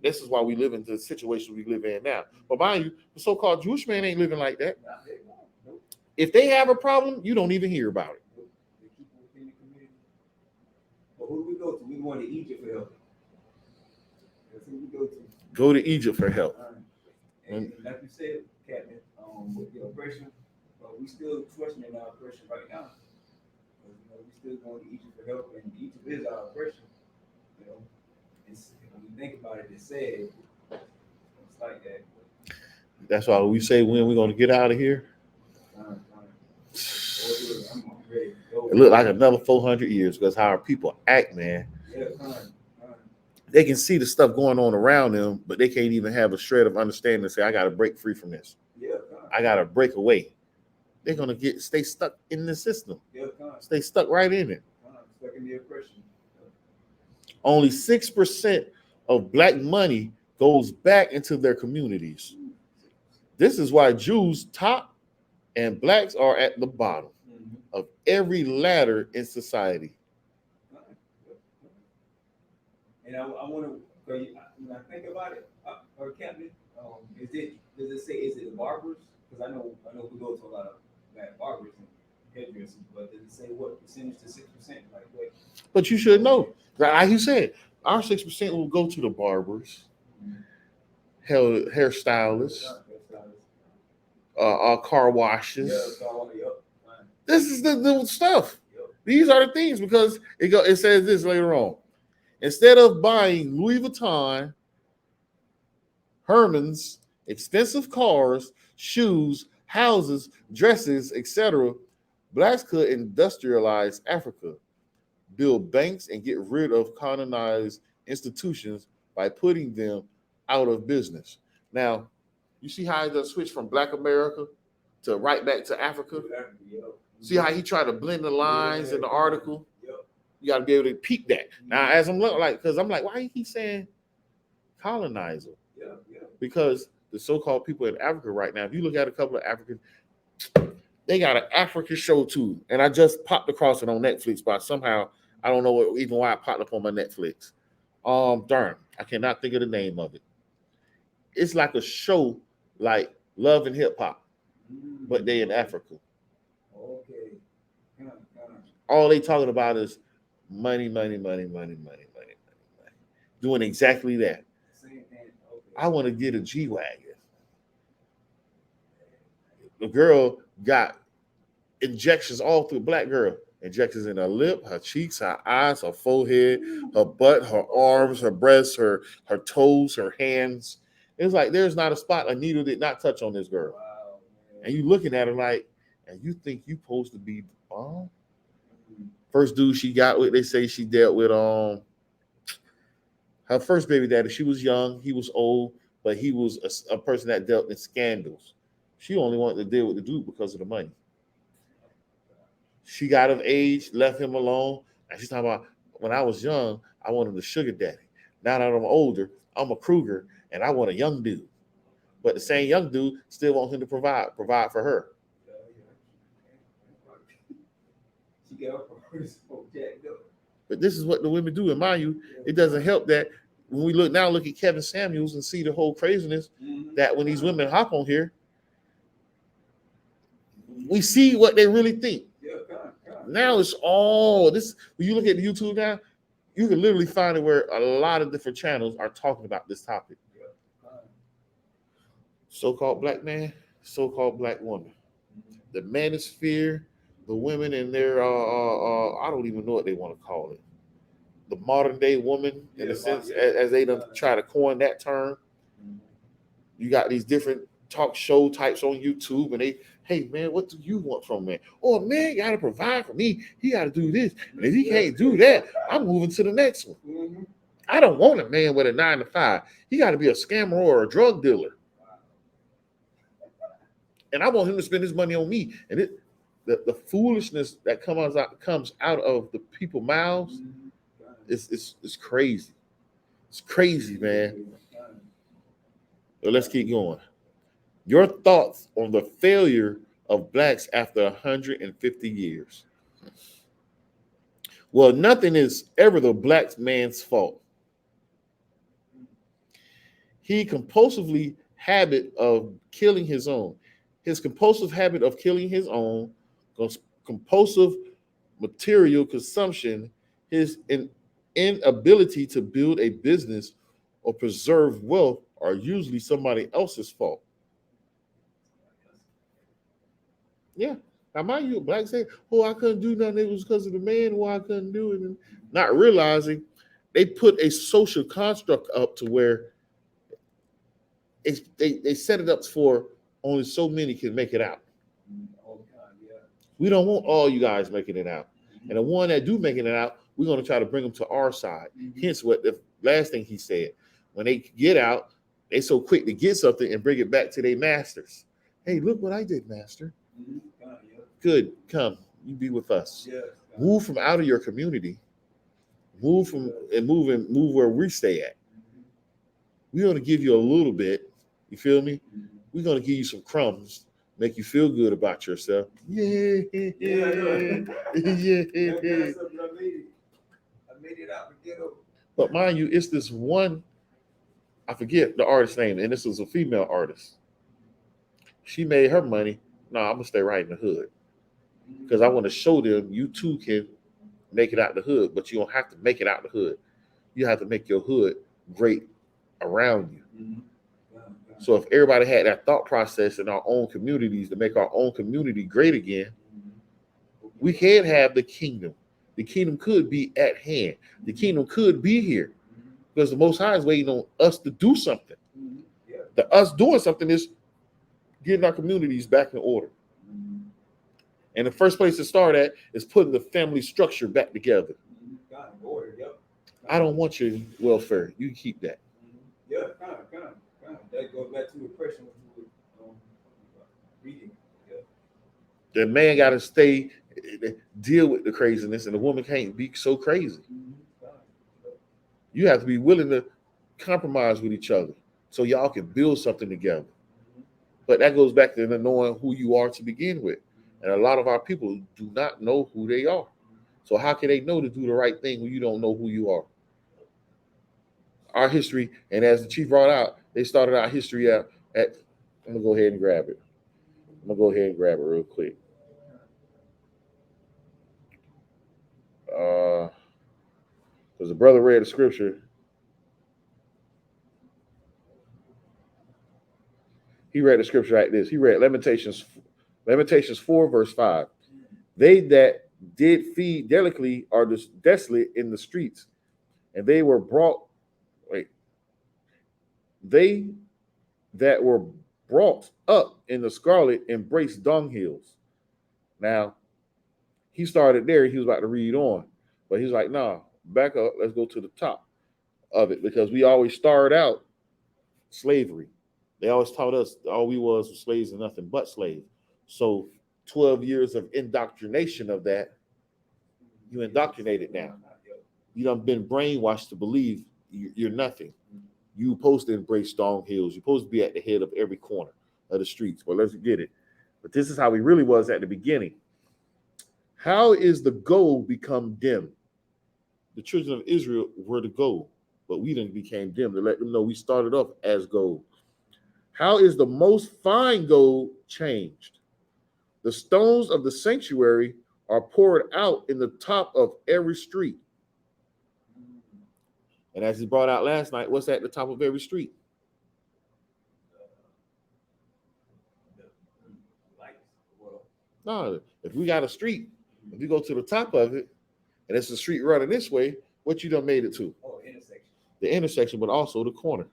this is why we live in the situation we live in now. But mind you, the so-called Jewish man ain't living like that. If they have a problem, you don't even hear about it. But who do we go to? We want to Egypt for help. That's who we go to. Go to Egypt for help. And like you said, Captain, with the oppression, but we still questioning our oppression right now. Because we still going to Egypt for help, and Egypt is our oppression. It's, when you think about it, it's sad. It's like that. That's why we say when we're going to get out of here. I'm ready to go. It look like another 400 years because how our people act, man. Yeah, they can see the stuff going on around them, but they can't even have a shred of understanding and say, I got to break free from this. Yeah, I got to break away. They're going to stay stuck in the system. Yeah, stay stuck right in it. Stuck in the oppression. Only 6% of black money goes back into their communities. This is why Jews top and blacks are at the bottom of every ladder in society. And I want to, when I think about it, or Captain, does it say, is it the barbers? Because I know we go to a lot of black barbers and hairdressers, but does it say what percentage to 6%? Like what? But you should know, like you said, our 6% will go to the barbers, hairstylists, car washes. This is the stuff. These are the things because it says this later on. Instead of buying Louis Vuitton, Herman's, expensive cars, shoes, houses, dresses, etc., blacks could industrialize Africa, build banks, and get rid of colonized institutions by putting them out of business. Now, you see how it switched from Black America to right back to Africa? See how he tried to blend the lines in the article? You got to be able to peek that. Now, as I'm looking because I'm like, why he keep saying colonizer? Because the so-called people in Africa right now, if you look at a couple of Africans, they got an African show too. And I just popped across it on Netflix, but somehow I don't know even why it popped up on my Netflix. Darn, I cannot think of the name of it. It's like a show like Love and Hip Hop, but they in Africa. Okay. All they talking about is money. Doing exactly that. I want to get a G-Wagon. The girl got injections all through, black girl. Injections in her lip, her cheeks, her eyes, her forehead, her butt, her arms, her breasts, her toes, her hands. It's like there's not a spot a needle did not touch on this girl. Wow, and you looking at her like, and you think you supposed to be the bomb? First dude she got with, they say she dealt with her first baby daddy. She was young, he was old, but he was a person that dealt in scandals. She only wanted to deal with the dude because of the money. She got of age, left him alone, and she's talking about, when I was young, I wanted a sugar daddy. Now that I'm older, I'm a Kruger, and I want a young dude. But the same young dude still wants him to provide for her. But this is what the women do. And mind you, it doesn't help that when we look at Kevin Samuels and see the whole craziness that when these women hop on here, we see what they really think. Now it's all this. When you look at YouTube now, you can literally find it where a lot of different channels are talking about this topic. So-called black man, so-called black woman. The manosphere, the women in their, I don't even know what they want to call it. The modern day woman, in a sense, as they done try to coin that term. You got these different talk show types on YouTube, and they, hey man, what do you want from man? Oh, man got to provide for me. He got to do this, and if he can't do that, I'm moving to the next one. I don't want a man with a 9 to 5. He got to be a scammer or a drug dealer, and I want him to spend his money on me. And the foolishness that comes out of the people's mouths is crazy. It's crazy, man. So let's keep going. Your thoughts on the failure of blacks after 150 years. Well, nothing is ever the black man's fault. He compulsively habit of killing his own. His compulsive habit of killing his own, compulsive material consumption, his inability to build a business or preserve wealth are usually somebody else's fault. Yeah. Now, mind you, blacks say, oh, I couldn't do nothing. It was because of the man why I couldn't do it. And not realizing they put a social construct up to where they set it up for only so many can make it out. Oh God, yeah. We don't want all you guys making it out. And the one that do making it out, we're going to try to bring them to our side. Hence what the last thing he said. When they get out, they so quick to get something and bring it back to their masters. Hey, look what I did, master. God, yeah. Good, come, you be with us. Yes, God. Move from out of your community. Move from and move where we stay at. We're going to give you a little bit. You feel me? We're going to give you some crumbs, make you feel good about yourself. Yeah. Yeah, I know. Yeah. That's something I made it. I made it out the ghetto. But mind you, it's this one, I forget the artist's name, and this was a female artist. She made her money. No, I'm going to stay right in the hood because I want to show them you too can make it out the hood, but you don't have to make it out the hood. You have to make your hood great around you. So if everybody had that thought process in our own communities to make our own community great again, we can have the kingdom. The kingdom could be at hand. The kingdom could be here because the Most High is waiting on us to do something. The us doing something is getting our communities back in order. And the first place to start at is putting the family structure back together. I don't want your welfare. You keep that. Yeah, kind of. That goes back to oppression, which you were reading. Yeah. The man got to stay, deal with the craziness, and the woman can't be so crazy. You have to be willing to compromise with each other so y'all can build something together. But that goes back to knowing who you are to begin with. And a lot of our people do not know who they are. So how can they know to do the right thing when you don't know who you are? Our history, and as the chief brought out, they started our history at I'm going to go ahead and grab it. Real quick. Because the brother read the scripture. He read the scripture like this. He read Lamentations 4, verse 5. They that did feed delicately are desolate in the streets, and they that were brought up in the scarlet embraced dunghills. Now, he started there. He was about to read on, but he's like, nah, back up. Let's go to the top of it because we always start out slavery. They always taught us all we was slaves and nothing but slaves. So 12 years of indoctrination of that, you indoctrinated now. You done been brainwashed to believe you're nothing. You supposed to embrace stone hills. You're supposed to be at the head of every corner of the streets. Well, let's get it. But this is how we really was at the beginning. How is the goal become dim? The children of Israel were the goal, but we then became dim to let them know we started off as gold. How is the most fine gold changed? The stones of the sanctuary are poured out in the top of every street. And as he brought out last night, what's at the top of every street? No, if we got a street, if you go to the top of it, and it's a street running this way, what you done made it to? Oh, intersection. The intersection, but also the corner.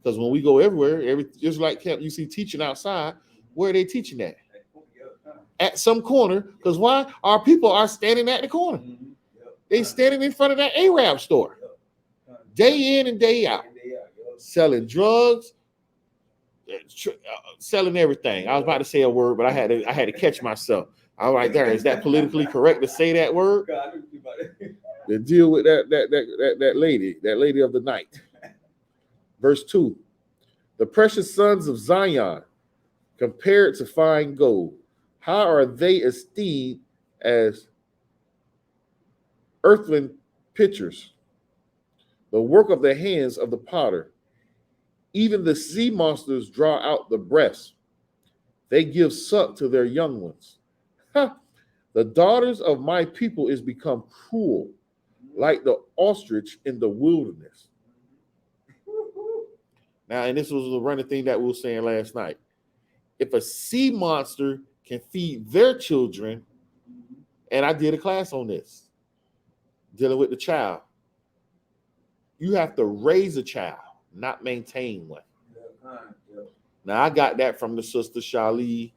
Because when we go everywhere, just like you see teaching outside, where are they teaching at? At some corner. Because why? Our people are standing at the corner. They standing in front of that Arab store. Day in and day out. Selling drugs, selling everything. I was about to say a word, but I had to catch myself. I was like, there, is that politically correct to say that word? To deal with that lady of the night. Verse 2. The precious sons of Zion, compared to fine gold, how are they esteemed as earthen pitchers, the work of the hands of the potter. Even the sea monsters draw out the breast. They give suck to their young ones. Ha! The daughters of my people is become cruel, like the ostrich in the wilderness. Now, and this was the running thing that we were saying last night. If a sea monster can feed their children, and I did a class on this, dealing with the child, you have to raise a child, not maintain one. Now, I got that from the sister Shali,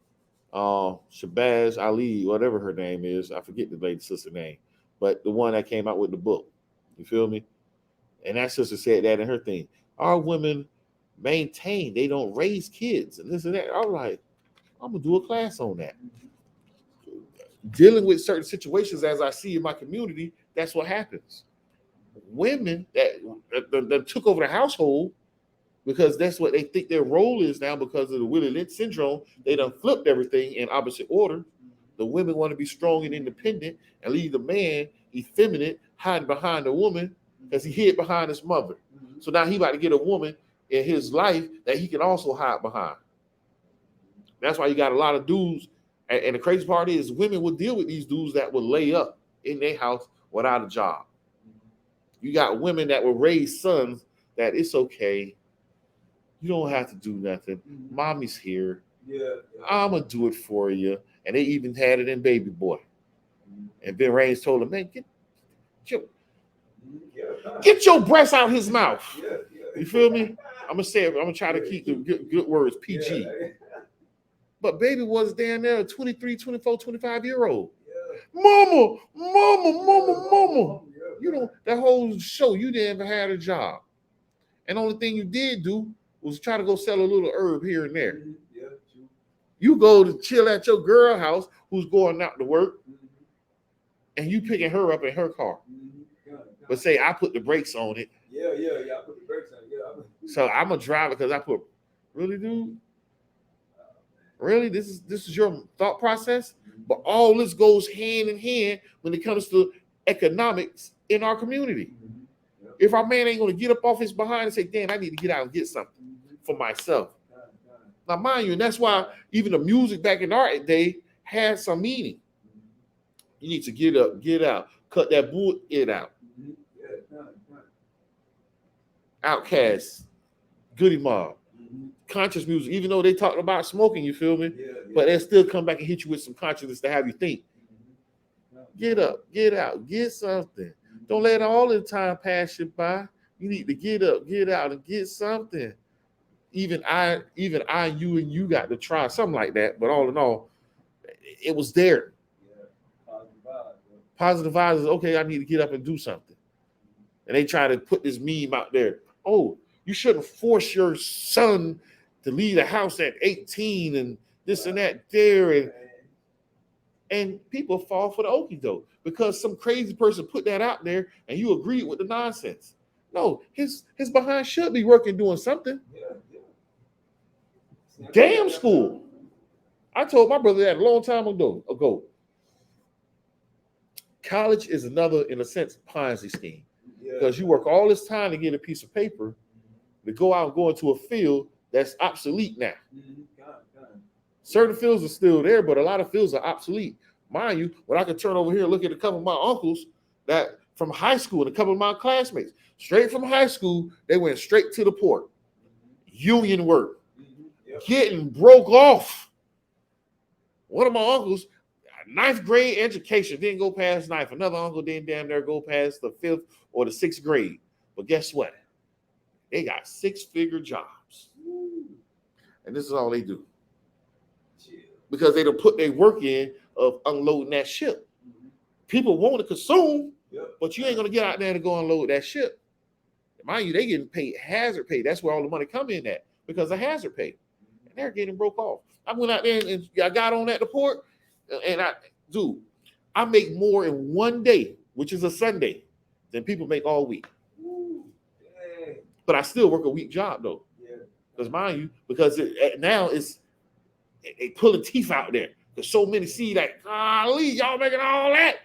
Shabazz Ali, whatever her name is. I forget the lady's sister name, but the one that came out with the book. You feel me? And that sister said that in her thing. Our women maintain, they don't raise kids and this and that. I'm like, I'm gonna do a class on that. Dealing with certain situations as I see in my community, that's what happens. Women that took over the household because that's what they think their role is now because of the Willie Lynch syndrome. They done flipped everything in opposite order. The women want to be strong and independent and leave the man effeminate, hiding behind the woman because he hid behind his mother. So now he about to get a woman in his life that he can also hide behind. That's why you got a lot of dudes. And the crazy part is women will deal with these dudes that will lay up in their house without a job. You got women that will raise sons that it's okay. You don't have to do nothing. Mommy's here. I'm going to do it for you. And they even had it in Baby Boy. And Ben Raines told him, man, get your breasts out his mouth. You feel me? I'm going to say it. I'm going to try to keep the good words PG. But Baby was down there, 23, 24, 25-year-old. Mama. You know, that whole show, you didn't have a job. And the only thing you did do was try to go sell a little herb here and there. You go to chill at your girl house who's going out to work, and you picking her up in her car. But say, I put the brakes on it. I put the brakes on it. So I'm going to drive it because I put, really, dude? Really? This is your thought process? But all this goes hand in hand when it comes to economics in our community. If our man ain't going to get up off his behind and say, damn, I need to get out and get something for myself. Now, mind you, and that's why even the music back in our day had some meaning. You need to get up, get out, cut that bullshit out. Outkast, Goody Mob, conscious music, even though they talked about smoking, you feel me? But they still come back and hit you with some consciousness to have you think. Get up, get out, get something. Don't let all the time pass you by. You need to get up, get out, and get something. Even I, you, and you got to try something like that. But all in all, it was there. Positive vibes is okay. I need to get up and do something. And they try to put this meme out there. Oh, you shouldn't force your son to leave the house at 18 and this and that there. And people fall for the okie doke because some crazy person put that out there and you agreed with the nonsense. No, his behind should be working doing something. Damn school. I told my brother that a long time ago. College is another, in a sense, Ponzi scheme. Because you work all this time to get a piece of paper to go out and go into a field that's obsolete now. Certain fields are still there, but a lot of fields are obsolete. Mind you, when I could turn over here and look at a couple of my uncles that from high school and a couple of my classmates, straight from high school, they went straight to the port. Union work. Getting broke off. One of my uncles, ninth grade education, didn't go past ninth. Another uncle didn't damn near go past the fifth or the sixth grade. But guess what? They got 6-figure jobs. And this is all they do. Because they don't put their work in of unloading that ship. People want to consume, but you ain't going to get out there to go unload that ship. Mind you, they getting paid hazard pay. That's where all the money come in at because of hazard pay. And they're getting broke off. I went out there and I got on at the port and I make more in one day, which is a Sunday, than people make all week. But I still work a week job though. Because mind you, because now they pulling teeth out there. Because so many see that, golly, y'all making all that.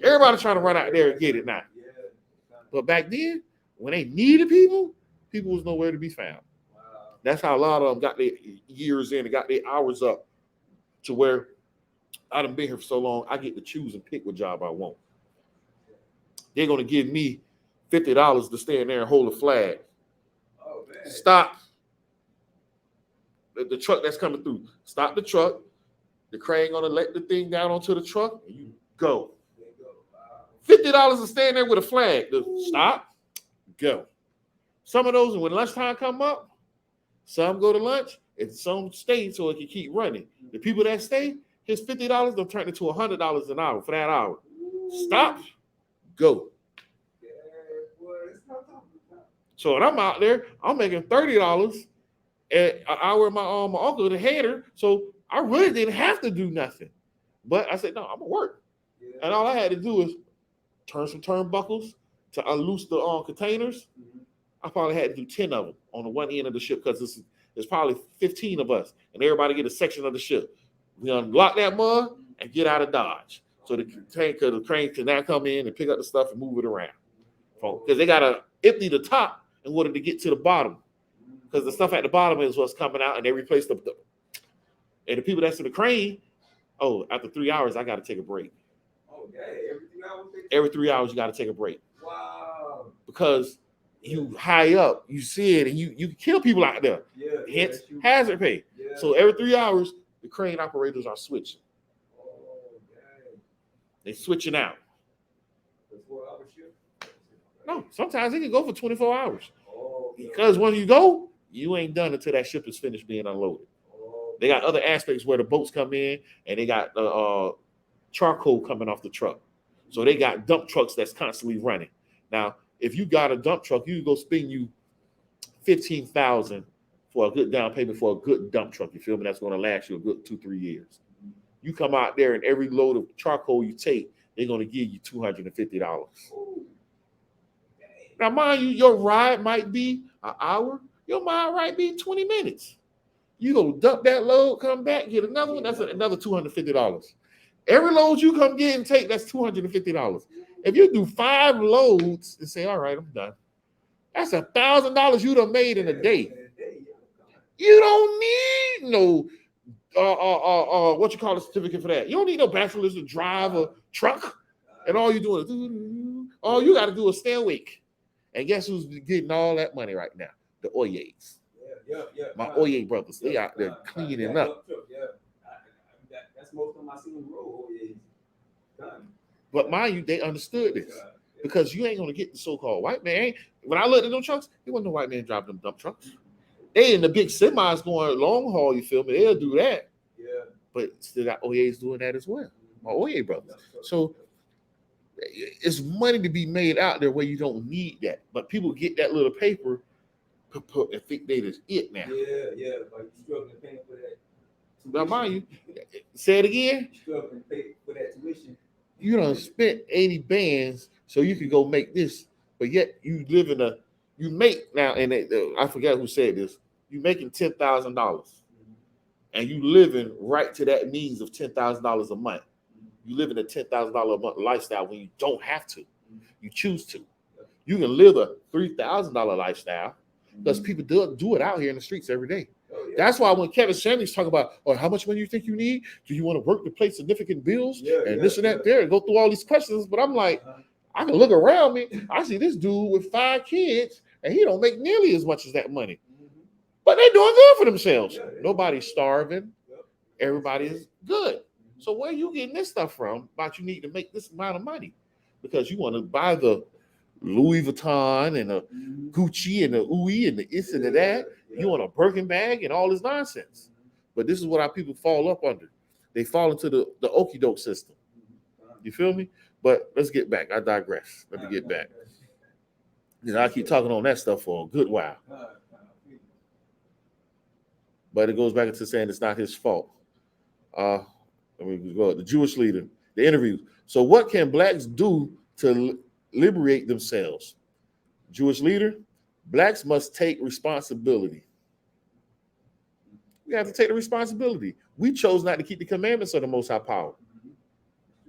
Everybody trying to run out there and get it now. But back then, when they needed people, people was nowhere to be found. That's how a lot of them got their years in and got their hours up to where I done been here for so long, I get to choose and pick what job I want. They're going to give me $50 to stand there and hold a flag. Stop the truck that's coming through. Stop the truck. The crane going to let the thing down onto the truck and you go. $50 to stand there with a flag. Stop, go. Some of those, and when lunchtime come up, some go to lunch and some stay so it can keep running. The people that stay, his $50, they'll turn it to $100 an hour for that hour. Stop, go. So when I'm out there, I'm making $30 an hour. My uncle, the header, so I really didn't have to do nothing. But I said, no, I'm gonna work. And all I had to do is turn some turnbuckles to unloose the containers. I probably had to do 10 of them on the one end of the ship because there's probably 15 of us, and everybody get a section of the ship. We unlock that mud and get out of Dodge. So the crane can now come in and pick up the stuff and move it around. Because they got to empty the top in order to get to the bottom. Because the stuff at the bottom is what's coming out, and they replace the and the people that's in the crane, after 3 hours, I got to take a break. Every 3 hours, you got to take a break. Wow. Because you high up, you see it, and you can kill people out there. Hence, hazard pay. So every 3 hours, the crane operators are switching. They switching out. No, sometimes it can go for 24 hours. Because when you go, you ain't done until that ship is finished being unloaded. They got other aspects where the boats come in, and they got charcoal coming off the truck. So they got dump trucks that's constantly running. Now, if you got a dump truck, you can go spend you $15,000 for a good down payment for a good dump truck. You feel me? That's going to last you a good 2-3 years. You come out there and every load of charcoal you take, they're going to give you $250. Now, mind you, your ride might be an hour. Your ride might be 20 minutes. You go dump that load, come back, get another one. That's another $250. Every load you come get and take, that's $250. If you do 5 loads and say, all right, I'm done, that's $1,000 you done made in a day. You don't need no what you call a certificate for that. You don't need no bachelor's to drive a truck. And all you doing is all you got to do is stay awake. And guess who's getting all that money right now? The Oyes. My Oye brothers, they out there cleaning up. That's most of my senior road Oyes. But mind you, they understood this. Because you ain't going to get the so-called white man. When I looked at them trucks, there wasn't no white man driving them dump trucks. They in the big semis going long haul, you feel me? They'll do that. But still got Oyes doing that as well. My Oye brothers. So it's money to be made out there where you don't need that. But people get that little paper and think they just it now. Like you struggling paying for that. Now, mind you, say it again. Struggling to pay for that tuition. You done spent 80 bands so you can go make this, but yet you live in you make now, and I forget who said this, you making $10,000 and you living right to that means of $10,000 a month. You live in a $10,000 a month lifestyle when you don't have to. You choose to. You can live a $3,000 lifestyle because people do it out here in the streets every day. That's why when Kevin Samuels talk about, how much money you think you need? Do you want to work to pay significant bills? This and that there, and go through all these questions. But I'm like, I can look around me. I see this dude with 5 kids, and he don't make nearly as much as that money. But they're doing good for themselves. Nobody's starving. Everybody is good. So where are you getting this stuff from about you need to make this amount of money? Because you want to buy the Louis Vuitton and the Gucci and the Louis and the this and the that. You want a Birkin bag and all this nonsense. But this is what our people fall up under. They fall into the okie doke system. You feel me? But let's get back. I digress. Let me get back. I keep talking on that stuff for a good while. But it goes back into saying it's not his fault. Let me go. The Jewish leader, the interview. So what can blacks do to liberate themselves? Jewish leader, blacks must take responsibility. We have to take the responsibility. We chose not to keep the commandments of the Most High Power.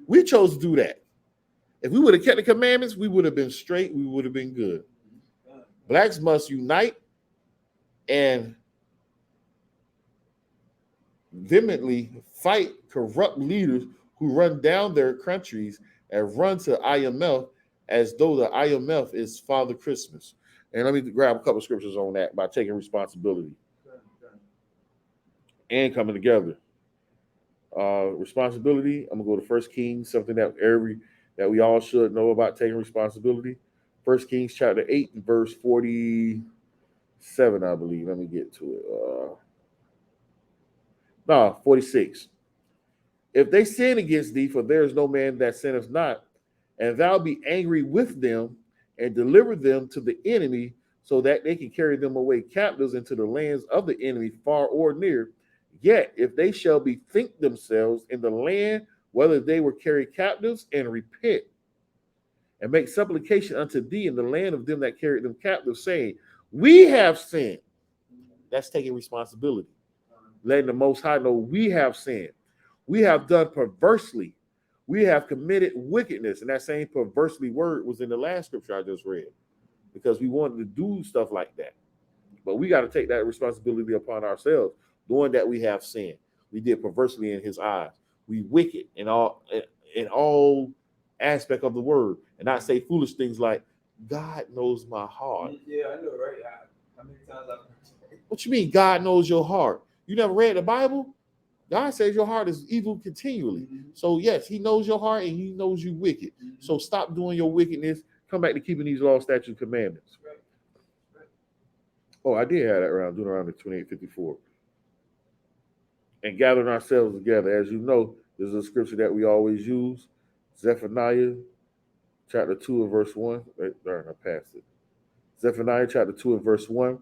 We chose to do that. If we would have kept the commandments, we would have been straight. We would have been good. Blacks must unite and vehemently fight corrupt leaders who run down their countries and run to IMF as though the IMF is Father Christmas. And let me grab a couple of scriptures on that by taking responsibility and coming together. Responsibility. I'm gonna go to First Kings, something that we all should know about taking responsibility. First Kings chapter 8 and verse 47, I believe. Let me get to it. 46. If they sin against thee, for there is no man that sinneth not, and thou be angry with them and deliver them to the enemy, so that they can carry them away captives into the lands of the enemy, far or near. Yet if they shall bethink themselves in the land whether they were carried captives, and repent, and make supplication unto thee in the land of them that carried them captive, saying, we have sinned. That's taking responsibility. Letting the Most High know we have sinned. We have done perversely. We have committed wickedness. And that same perversely word was in the last scripture I just read, because we wanted to do stuff like that. But we got to take that responsibility upon ourselves, knowing that we have sinned. We did perversely in his eyes. We wicked in all aspect of the word, and not say foolish things like, God knows my heart. Yeah, I know, right? How many times I've What you mean God knows your heart? You never read the Bible? God says your heart is evil continually. Mm-hmm. So yes, he knows your heart and he knows you wicked. Mm-hmm. So stop doing your wickedness. Come back to keeping these laws, statutes, commandments. Right. Right. Oh, I did have that around Deuteronomy 28:54. And gathering ourselves together. As you know, there's a scripture that we always use. Zephaniah chapter 2 and verse 1. Darn, I passed it. Zephaniah chapter 2 and verse 1.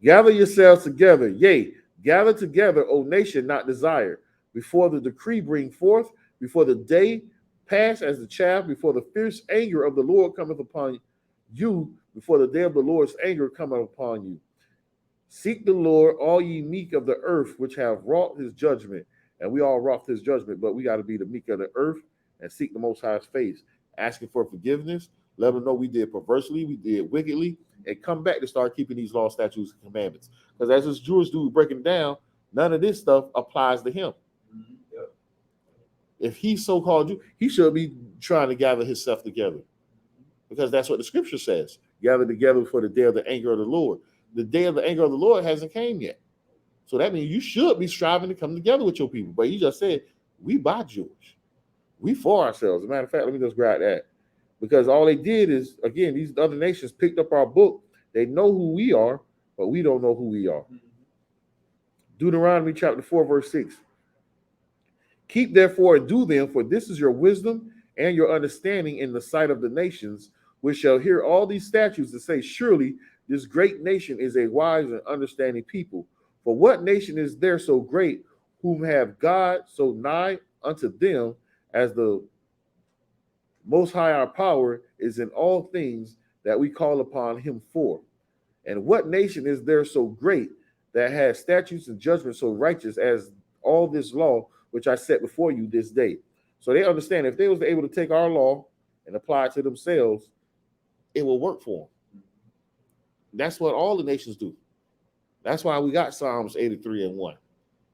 Gather yourselves together, yea, gather together, O nation not desired, before the decree bring forth, before the day pass as the chaff, before the fierce anger of the Lord cometh upon you, before the day of the Lord's anger cometh upon you. Seek the Lord, all ye meek of the earth, which have wrought his judgment. And we all wrought his judgment, but we got to be the meek of the earth and seek the Most High's face, asking for forgiveness, let them know we did perversely, we did wickedly, and come back to start keeping these laws, statutes, and commandments. Because as this Jewish dude breaking down, none of this stuff applies to him. Mm-hmm. Yep. If he so-called Jew, he should be trying to gather himself together, because that's what the scripture says. Gather together for the day of the anger of the Lord. The day of the anger of the Lord hasn't came yet. So that means you should be striving to come together with your people. But he just said, we buy Jewish. We for ourselves. As a matter of fact, let me just grab that. Because all they did is, again, these other nations picked up our book. They know who we are, but we don't know who we are. Deuteronomy chapter 4, verse 6. Keep therefore and do them, for this is your wisdom and your understanding in the sight of the nations, which shall hear all these statutes and say, surely this great nation is a wise and understanding people. For what nation is there so great, whom have God so nigh unto them, as the Most High our power is in all things that we call upon him for? And what nation is there so great that has statutes and judgments so righteous as all this law which I set before you this day? So they understand if they was able to take our law and apply it to themselves, it will work for them. That's what all the nations do. That's why we got Psalms 83 and 1.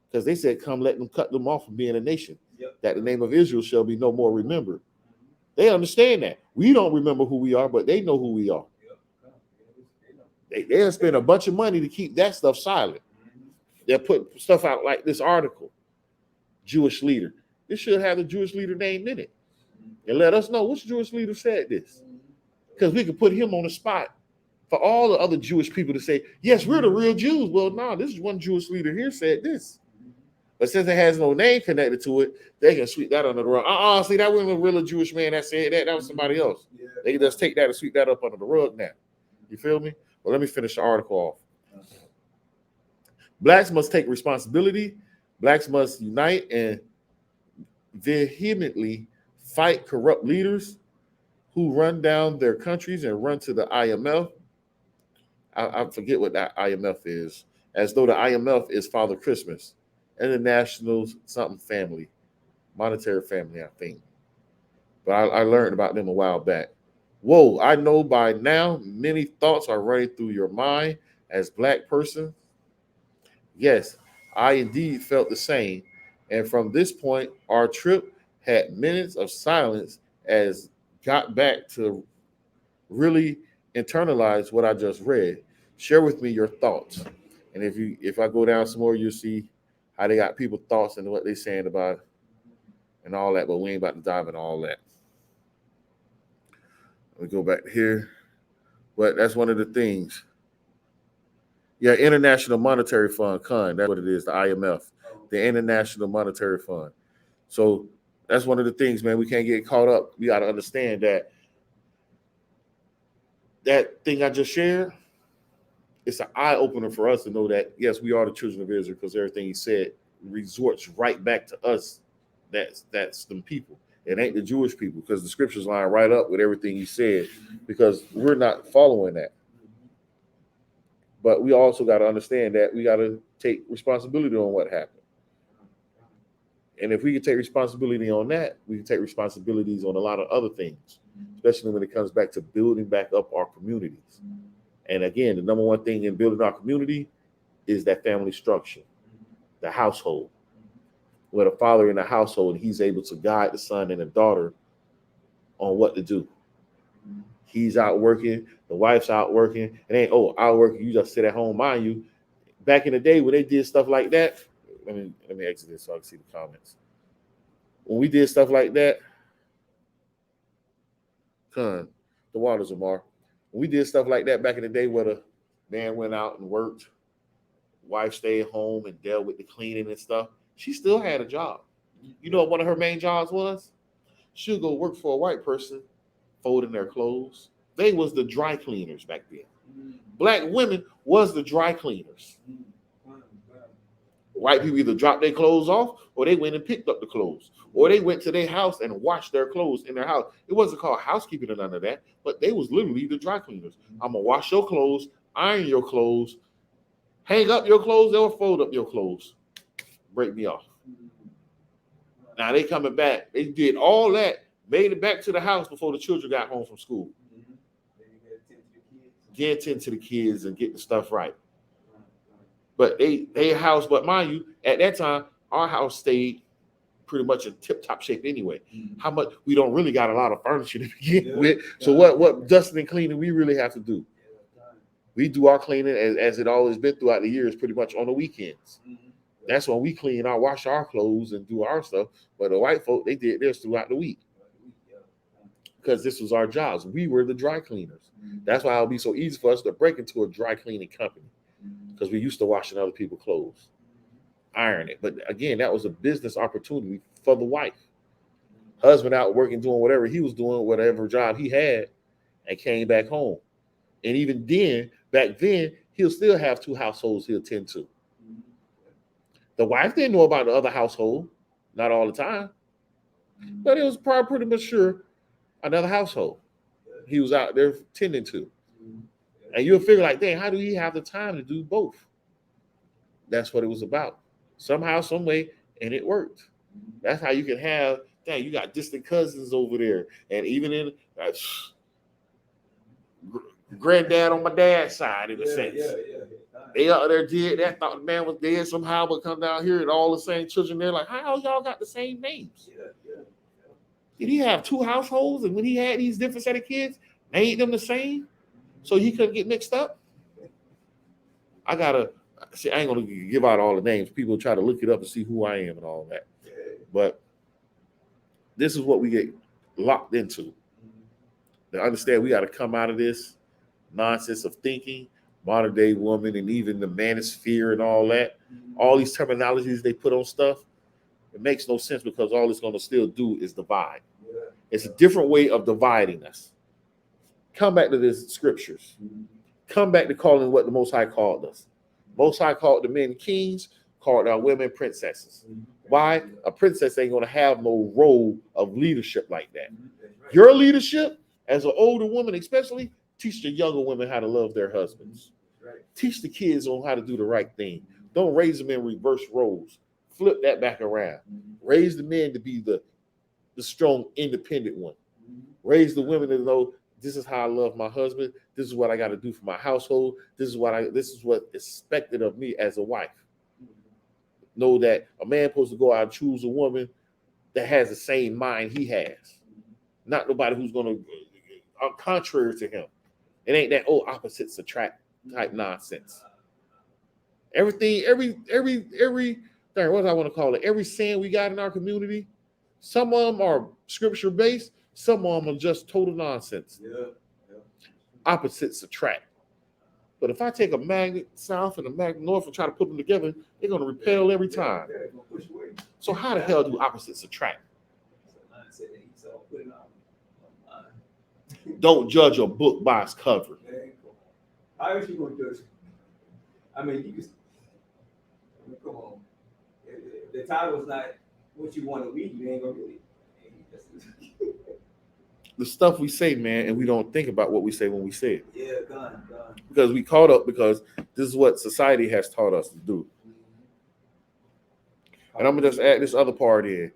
Because they said, come, let them cut them off from being a nation, that the name of Israel shall be no more remembered. They understand that. We don't remember who we are, but they know who we are. They'll spend a bunch of money to keep that stuff silent. They'll put stuff out like this article, Jewish leader. This should have the Jewish leader name in it. And let us know which Jewish leader said this. Because we could put him on the spot for all the other Jewish people to say, yes, we're the real Jews. Well, no, this is one Jewish leader here said this. But since it has no name connected to it, they can sweep that under the rug. See, that wasn't a real Jewish man that said that. That was somebody else. Yeah. They can just take that and sweep that up under the rug now. You feel me? Well, let me finish the article off. Blacks must take responsibility. Blacks must unite and vehemently fight corrupt leaders who run down their countries and run to the IMF. I forget what that IMF is, as though the IMF is Father Christmas, International something family, monetary family, I think. but I learned about them a while back. Whoa, I know by now many thoughts are running through your mind as black person. Yes, I indeed felt the same. And from this point, our trip had minutes of silence as got back to really internalize what I just read. Share with me your thoughts. And if I go down some more, you'll see how they got people thoughts and what they saying about and all that, but we ain't about to dive into all that. Let me go back here. But that's one of the things. Yeah, International Monetary Fund, CON, that's what it is, the IMF, the International Monetary Fund. So that's one of the things, man, we can't get caught up. We got to understand that that thing I just shared, it's an eye opener for us to know that, yes, we are the children of Israel because everything he said resorts right back to us. That's them people. It ain't the Jewish people because the scriptures line right up with everything he said because we're not following that. But we also got to understand that we got to take responsibility on what happened. And if we can take responsibility on that, we can take responsibilities on a lot of other things, especially when it comes back to building back up our communities. And again, the number one thing in building our community is that family structure, the household. With a father in the household, he's able to guide the son and the daughter on what to do. He's out working, the wife's out working. It ain't, oh, out working, you just sit at home. Mind you, back in the day when they did stuff like that, let me exit this so I can see the comments. When we did stuff like that, the waters of Mar. When we did stuff like that back in the day where the man went out and worked, wife stayed home and dealt with the cleaning and stuff, she still had a job. You know what one of her main jobs was? She'll go work for a white person, folding their clothes. They was the dry cleaners back then. Black women was the dry cleaners. White people either dropped their clothes off or they went and picked up the clothes. Or they went to their house and washed their clothes in their house. It wasn't called housekeeping or none of that, but they was literally the dry cleaners. I'm going to wash your clothes, iron your clothes, hang up your clothes, or fold up your clothes. Break me off. Now they coming back. They did all that, made it back to the house before the children got home from school. Get into the kids and get the stuff right. But they house, but mind you, at that time, our house stayed pretty much in tip-top shape anyway. How much we don't really got a lot of furniture to begin with. So what dusting and cleaning we really have to do? We do our cleaning as it always been throughout the years, pretty much on the weekends. That's when we clean, wash our clothes and do our stuff. But the white folk, they did theirs throughout the week. Because this was our jobs. We were the dry cleaners. That's why it would be so easy for us to break into a dry cleaning company. Because we used to washing other people's clothes, iron it. But again, that was a business opportunity for the wife. Husband out working, doing whatever he was doing, whatever job he had, and came back home. And even then, back then, he'll still have two households he'll tend to. The wife didn't know about the other household, not all the time. But it was probably pretty much sure another household he was out there tending to. And you'll figure like, dang, how do he have the time to do both? That's what it was about. Somehow, some way, and it worked. That's how you can have, dang, you got distant cousins over there. And even in granddad on my dad's side, in a sense. They out there did that, thought the man was dead somehow, but come down here and all the same children there, like, how y'all got the same names? Did he have two households? And when he had these different set of kids, made them the same? So he couldn't get mixed up? I ain't gonna give out all the names. People try to look it up and see who I am and all that. But this is what we get locked into. To understand we got to come out of this nonsense of thinking, modern day woman, and even the manosphere and all that. All these terminologies they put on stuff, it makes no sense because all it's going to still do is divide. It's a different way of dividing us. Come back to this scriptures. Come back to calling what the Most High called us. Most High called the men kings, called our women princesses. Why? A princess ain't going to have no role of leadership like that. Your leadership, as an older woman especially, teach the younger women how to love their husbands. Teach the kids on how to do the right thing. Don't raise them in reverse roles. Flip that back around. Raise the men to be the the strong, independent one. Raise the women to know this is how I love my husband. This is what I got to do for my household. This is what expected of me as a wife. Know that a man supposed to go out and choose a woman that has the same mind he has. Not nobody who's going to contrary to him. It ain't that opposites attract type nonsense. Everything, what I want to call it, every saying we got in our community, some of them are scripture based, some of them are just total nonsense. Yeah. Opposites attract. But if I take a magnet south and a magnet north and try to put them together, they're going to repel every time. So how the hell do opposites attract? Don't judge a book by its cover. How is you going to judge? I mean, you can. Come on. If the title's not what you want to read, you ain't gonna read it. The stuff we say, man, and we don't think about what we say when we say it. Yeah, gone. Because we caught up because this is what society has taught us to do. And I'm gonna just add this other part in.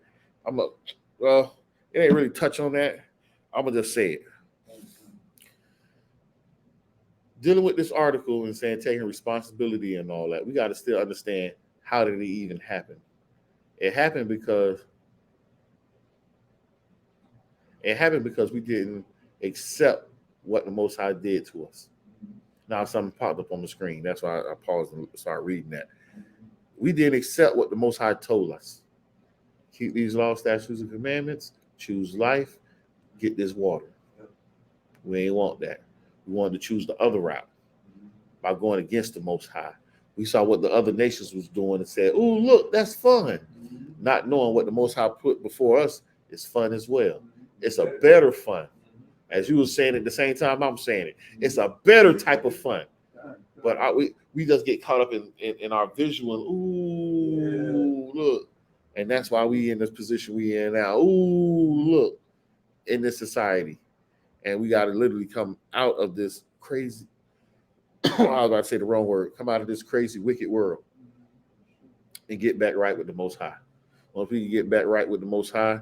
It ain't really touch on that. I'm gonna just say it. Dealing with this article and saying taking responsibility and all that, we got to still understand how did it even happen. It happened because we didn't accept what the Most High did to us. Now something popped up on the screen. That's why I paused and started reading that. We didn't accept what the Most High told us. Keep these laws, statutes, and commandments. Choose life. Get this water. We ain't want that. We wanted to choose the other route by going against the Most High. We saw what the other nations was doing and said, "Oh, look, that's fun." Not knowing what the Most High put before us is fun as well. It's a better fun. As you were saying at the same time I'm saying it. It's a better type of fun. But we just get caught up in our visual. Ooh, look. And that's why we in this position we in now. Ooh, look. In this society. And we got to literally come out of this crazy, I was about to say the wrong word, come out of this crazy, wicked world and get back right with the Most High. Once we can get back right with the Most High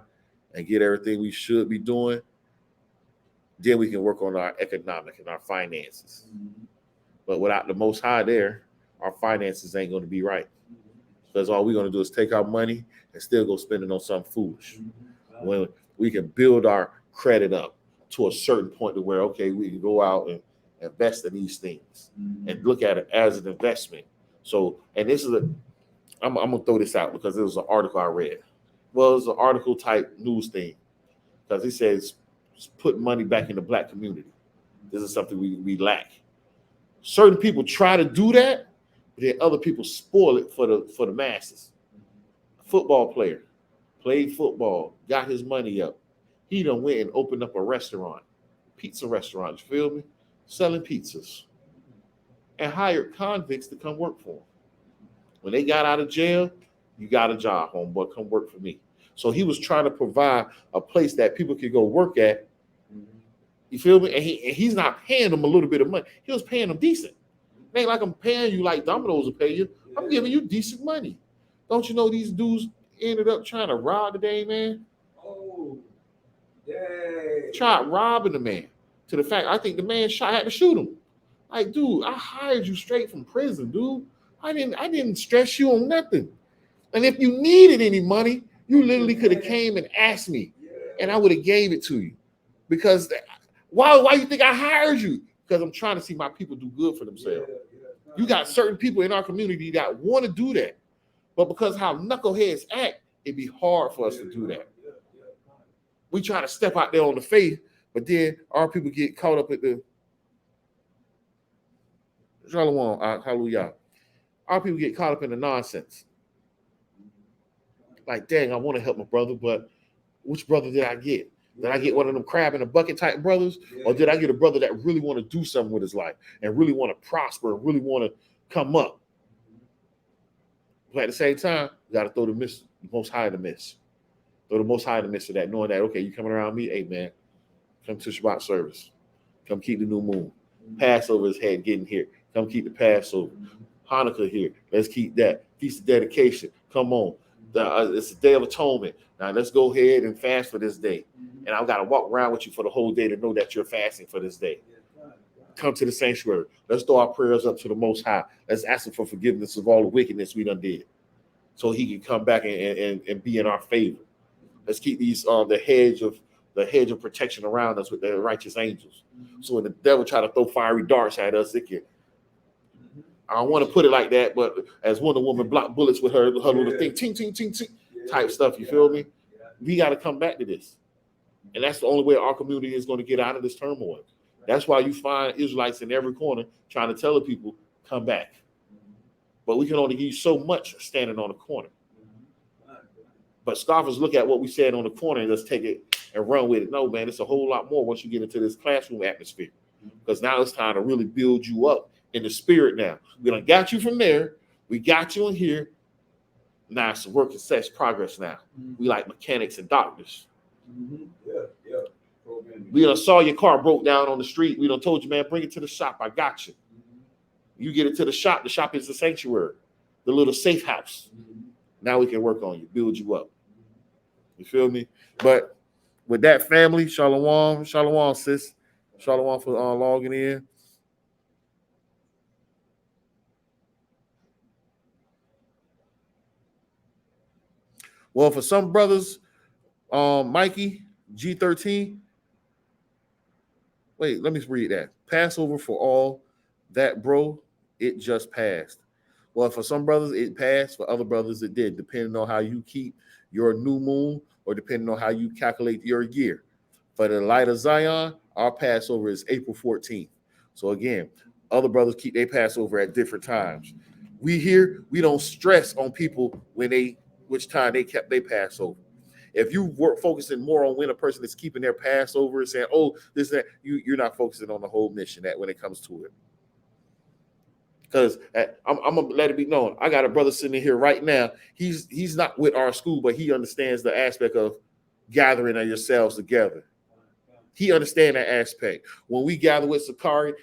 and get everything we should be doing, then we can work on our economic and our finances. But without the Most High there, our finances ain't going to be right. Because all we're going to do is take our money and still go spend it on something foolish. When we can build our credit up to a certain point to where, okay, we can go out and invest in these things and look at it as an investment. So, and this is I'm going to throw this out because it was an article I read. Well, it was an article type news thing because it says put money back in the Black community. This is something we lack. Certain people try to do that, but then other people spoil it for the masses. A football player played football, got his money up. He done went and opened up a restaurant, pizza restaurant, you feel me? Selling pizzas. And hired convicts to come work for him. When they got out of jail, you got a job, homeboy, come work for me. So he was trying to provide a place that people could go work at. You feel me? And he's not paying them a little bit of money. He was paying them decent. It ain't like I'm paying you like Domino's will pay you. I'm giving you decent money. Don't you know these dudes ended up trying to rob the day, man? Oh, yeah. Tried robbing the man. To the fact, I think the man had to shoot him. Like, dude, I hired you straight from prison, dude. I didn't stress you on nothing. And if you needed any money, you literally could have came and asked me, and I would have gave it to you. Because why you think I hired you? Because I'm trying to see my people do good for themselves. You got certain people in our community that want to do that, but because how knuckleheads act, it'd be hard for us to do that. We try to step out there on the faith, but then our people get caught up at the Shalom, hallelujah. Our people get caught up in the nonsense. Like, dang, I want to help my brother, but which brother did I get? Did I get one of them crab in a bucket type brothers? Or did I get a brother that really want to do something with his life and really want to prosper and really want to come up? But at the same time, you got to throw the Most High in the midst. Throw the Most High in the midst of that, knowing that, okay, you coming around me, hey, man, come to Shabbat service. Come keep the new moon. Passover is head getting here. Come keep the Passover. Hanukkah here. Let's keep that. Feast of dedication. Come on. It's the Day of Atonement. Now let's go ahead and fast for this day. Mhm. And I've got to walk around with you for the whole day to know that you're fasting for this day. Come to the sanctuary. Let's throw our prayers up to the Most High. Let's ask Him for forgiveness of all the wickedness we done did, so He can come back and be in our favor. Let's keep these the hedge of protection around us with the righteous angels. So when the devil try to throw fiery darts at us, it can. I don't want to put it like that, but as Wonder Woman blocked bullets with her little thing, ting, ting, ting, ting, type stuff, you feel me? We got to come back to this. And that's the only way our community is going to get out of this turmoil. That's why you find Israelites in every corner trying to tell the people, come back. But we can only give you so much standing on the corner. But scoffers look at what we said on the corner and just take it and run with it. No, man, it's a whole lot more once you get into this classroom atmosphere. Because now it's time to really build you up in the spirit now. We done got you from there. We got you in here. Now it's a work in such progress now. We like mechanics and doctors. We done saw your car broke down on the street. We done told you, man, bring it to the shop. I got you. You get it to the shop. The shop is the sanctuary, the little safe house. Now we can work on you, build you up. You feel me? But with that, family, shalom, shalom, sis. Shalom for logging in. Well, for some brothers, Mikey, G13. Wait, let me read that. Passover for all that, bro, it just passed. Well, for some brothers, it passed. For other brothers, it did, depending on how you keep your new moon or depending on how you calculate your year. For the light of Zion, our Passover is April 14th. So again, other brothers keep their Passover at different times. We don't stress on people which time they kept their Passover. If you work focusing more on when a person is keeping their Passover and saying, oh, this, that, you're not focusing on the whole mission that when it comes to it. Because I'm gonna let it be known, I got a brother sitting here right now. He's not with our school, but he understands the aspect of gathering of yourselves together. He understands that aspect. When we gather with Sakari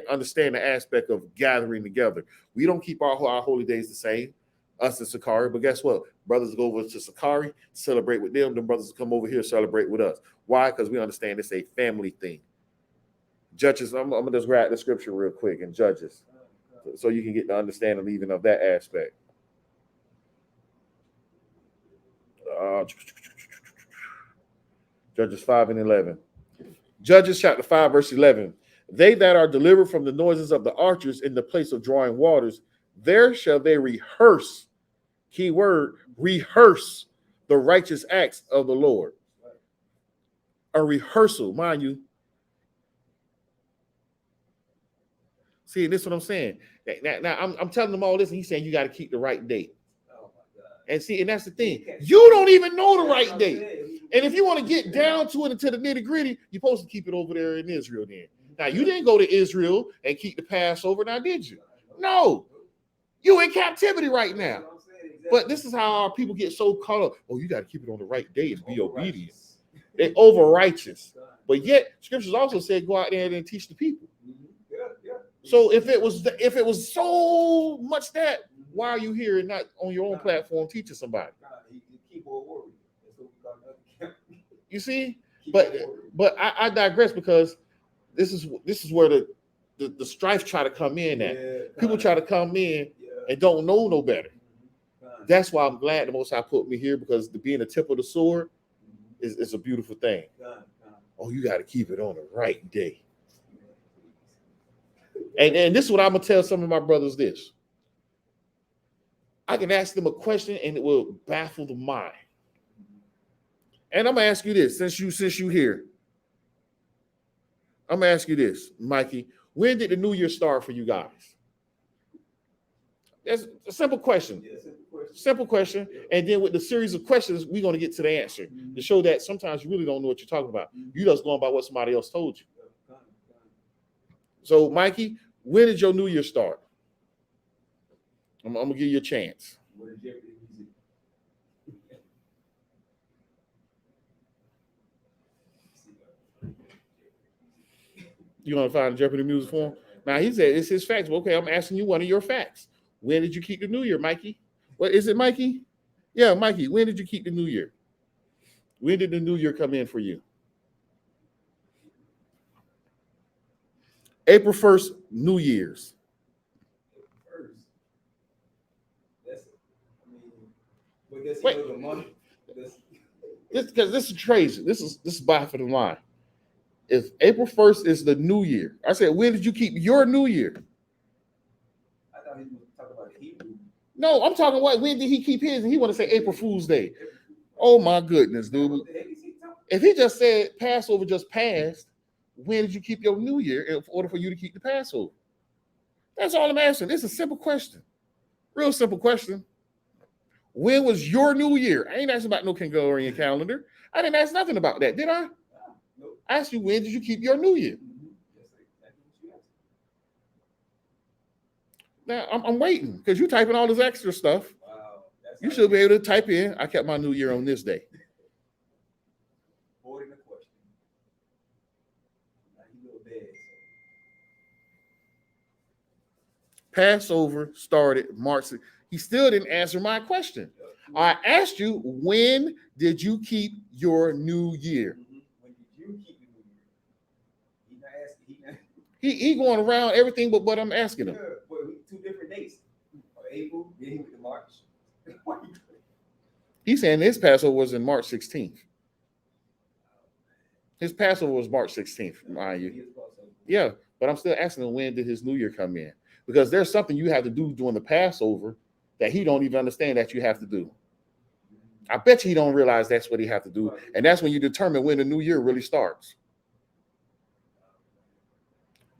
understand the aspect of gathering together. We don't keep our holy days the same, us and Sakari, but guess what? Brothers go over to Sakari, celebrate with them. Then brothers come over here, celebrate with us. Why? Because we understand it's a family thing. Judges, I'm gonna just grab the scripture real quick in Judges, so you can get the understanding even of that aspect. Judges 5 and 11. Judges chapter 5, verse 11. They that are delivered from the noises of the archers in the place of drawing waters, there shall they rehearse, key word, rehearse the righteous acts of the Lord. A rehearsal, mind you. See, this is what I'm saying. Now I'm telling them all this, and he's saying you got to keep the right date. And see, and that's the thing. You don't even know the right date. And if you want to get down to it into the nitty-gritty, you're supposed to keep it over there in Israel then. Now, you didn't go to Israel and keep the Passover, now did you? No. You in captivity right now. But this is how our people get so caught up. Oh, you got to keep it on the right day and be obedient. They're over righteous. But yet, scriptures also said go out there and teach the people. So if it was so much that, why are you here and not on your own platform teaching somebody? You see, but I digress, because this is where the strife try to come in at. People try to come in and don't know no better. That's why I'm glad the Most High put me here, because being a tip of the sword is a beautiful thing. Oh, you got to keep it on the right day. And this is what I'm gonna tell some of my brothers this. I can ask them a question and it will baffle the mind. And I'm gonna ask you this, since you here. I'm gonna ask you this, Mikey. When did the new year start for you guys? That's a simple question. Simple question. And then with the series of questions, we're gonna get to the answer to show that sometimes you really don't know what you're talking about. You just going by what somebody else told you. So, Mikey, when did your new year start? I'm gonna give you a chance. You gonna find Jeopardy music for him? Now he said it's his facts. Well, okay, I'm asking you one of your facts. When did you keep the new year, Mikey? What is it, Mikey? Yeah, Mikey, when did you keep the new year? When did the new year come in for you? April 1st, New Year's. First, that's, I mean, but that's, Wait. the month. Because this is crazy. This is by for the line. If April 1st is the new year, I said, when did you keep your new year? I thought he was talking about the Hebrew. No, I'm talking what? When did he keep his? And he want to say April Fool's Day. Oh my goodness, dude. If he just said Passover just passed, when did you keep your new year in order for you to keep the Passover? That's all I'm asking. It's a simple question. Real simple question. When was your new year? I ain't asking about no Gregorian calendar. I didn't ask nothing about that, did I? Nope. I asked you, when did you keep your new year? Now, I'm waiting because you're typing all this extra stuff. Wow. You should be able to type in, I kept my new year on this day. Avoiding the question. Now you little bad, so. Passover started March. He still didn't answer my question. I asked you, when did you keep your new year? When did you keep your new year? He's not asking. He going around everything but what I'm asking him. Yeah, but two different dates. April, then he went to March. He's saying his Passover was in March 16th. His Passover was March 16th, mind you. Yeah, but I'm still asking him, when did his new year come in? Because there's something you have to do during the Passover that he don't even understand that you have to do. I bet you he don't realize that's what he have to do. And that's when you determine when the new year really starts.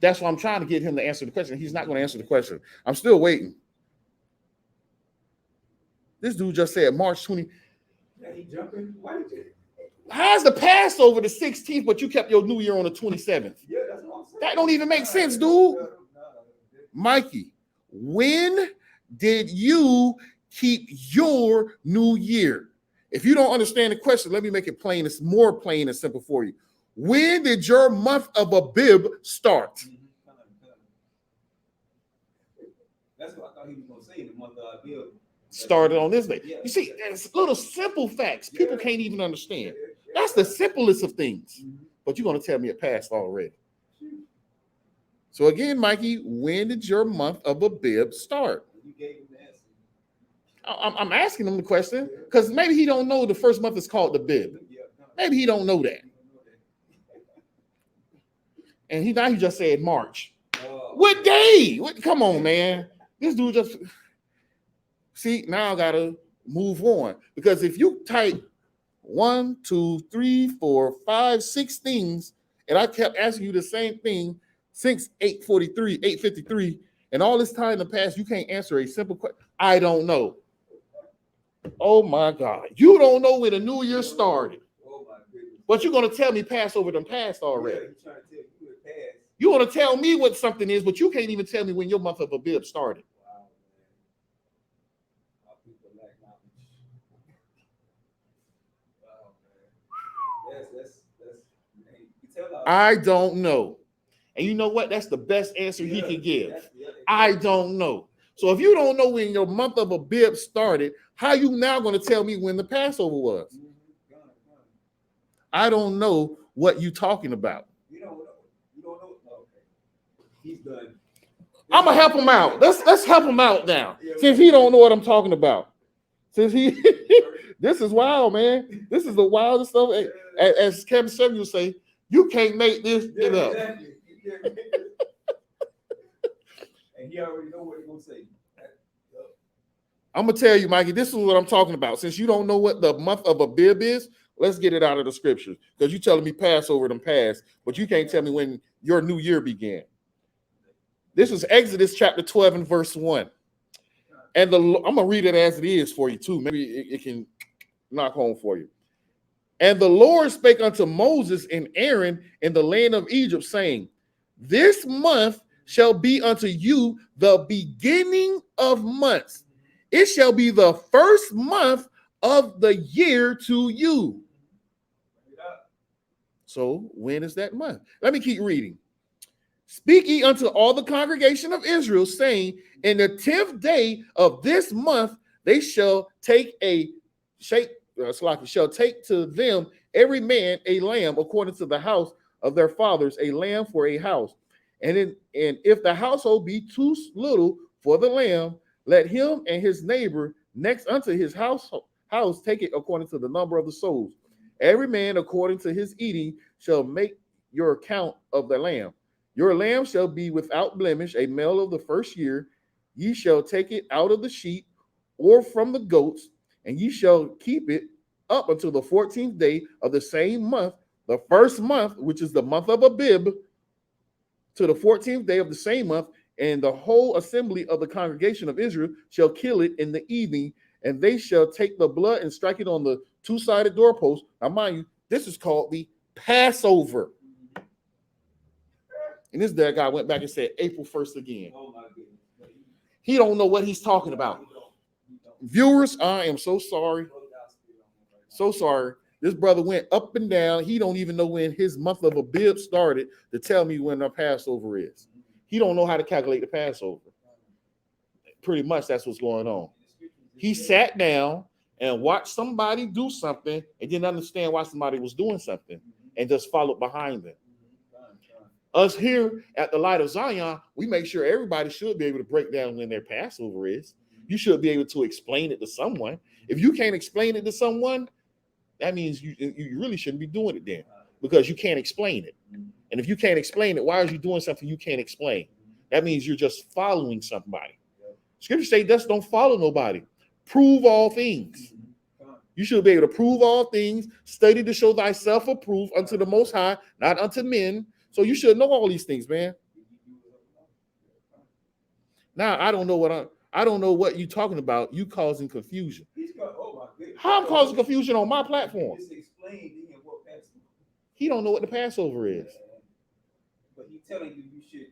That's why I'm trying to get him to answer the question. He's not going to answer the question. I'm still waiting. This dude just said March 20. Yeah, he jumping. Why did you? How's the Passover the 16th, but you kept your new year on the 27th? Yeah, that's what I'm saying. That don't even make sense, dude. Mikey, when did you keep your new year? If you don't understand the question, let me make it plain. It's more plain and simple for you. When did your month of Abib start? That's what I thought he was going to say. The month of Abib started on this day. Yeah. You see, it's little simple facts people can't even understand. That's the simplest of things. But you're going to tell me it passed already. So again, Mikey, when did your month of Abib start? You gave him the answer. I'm asking him the question because maybe he don't know the first month is called the Bib. Maybe he don't know that. And he just said March. What day? Come on, man. This dude just see, now I gotta move on. Because if you type 1, 2, 3, 4, 5, 6 things, and I kept asking you the same thing since 8:53, and all this time in the past, you can't answer a simple question. I don't know. Oh my God. You don't know when the new year started. Oh my goodness. But you're gonna tell me Passover done passed already. Yeah, he's trying to tell you it passed. You want to tell me what something is, but you can't even tell me when your month of Abib started. Wow, man. Our people lack knowledge. Wow, man. That's man, you tell us. I don't know. And you know what? That's the best answer he can give. I don't know. So if you don't know when your month of Abib started, how you now going to tell me when the Passover was? I don't know what you talking about. You don't know. You don't know. Okay. He's done. I'm gonna help him out. Let's help him out now. Since he don't know what I'm talking about. Since he this is wild, man. This is the wildest stuff. As Kevin Samuel say, you can't make this get up. Exactly. And he already know what he's gonna say. I'm gonna tell you, Mikey, this is what I'm talking about. Since you don't know what the month of Abib is, let's get it out of the scriptures. Because you're telling me Passover them past, but you can't tell me when your new year began. This is Exodus chapter 12 and verse 1. And I'm gonna read it as it is for you too. Maybe it can knock home for you. And the Lord spake unto Moses and Aaron in the land of Egypt, saying, this month shall be unto you the beginning of months. It shall be the first month of the year to you. So when is that month? Let me keep reading. Speak ye unto all the congregation of Israel, saying, in the 10th day of this month, they shall take a shall take to them every man a lamb according to the house of their fathers, a lamb for a house. And if the household be too little for the lamb, let him and his neighbor next unto his house take it according to the number of the souls. Every man according to his eating shall make your account of the lamb. Your lamb shall be without blemish, a male of the first year. Ye shall take it out of the sheep or from the goats, and ye shall keep it up until the 14th day of the same month, the first month, which is the month of Abib, to the 14th day of the same month, and the whole assembly of the congregation of Israel shall kill it in the evening, and they shall take the blood and strike it on the two-sided doorpost. Now, mind you, this is called the Passover. And this guy went back and said April 1st again. He don't know what he's talking about. Viewers, I am so sorry. So sorry. This brother went up and down. He don't even know when his month of Abib started to tell me when the Passover is. He don't know how to calculate the Passover. Pretty much that's what's going on. He sat down and watched somebody do something and didn't understand why somebody was doing something and just followed behind them. Us here at the Light of Zion, we make sure everybody should be able to break down when their Passover is. You should be able to explain it to someone. If you can't explain it to someone, that means you really shouldn't be doing it then, because you can't explain it. And if you can't explain it, why are you doing something you can't explain? That means you're just following somebody. Scripture say, just don't follow nobody. Prove all things. You should be able to prove all things, study to show thyself approved unto the Most High, not unto men. So you should know all these things, man. Now I don't know what you're talking about. You causing confusion. How I'm causing confusion on my platform? He don't know what the Passover is. But he's telling you should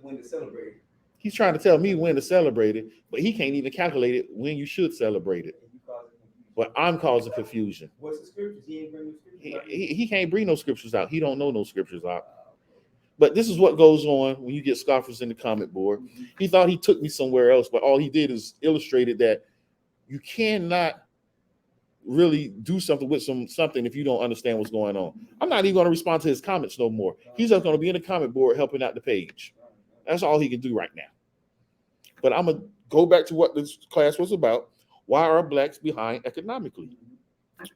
when to celebrate it. He's trying to tell me when to celebrate it, but he can't even calculate it when you should celebrate it. But I'm causing confusion. What's the scriptures? He ain't bring no scriptures. He can't bring no scriptures out. He don't know no scriptures out. But this is what goes on when you get scoffers in the comment board. He thought he took me somewhere else, but all he did is illustrated that you cannot really do something with something if you don't understand what's going on. I'm not even going to respond to his comments no more. He's just going to be in the comment board helping out the page. That's all he can do right now. But I'm going to go back to what this class was about. Why are blacks behind economically?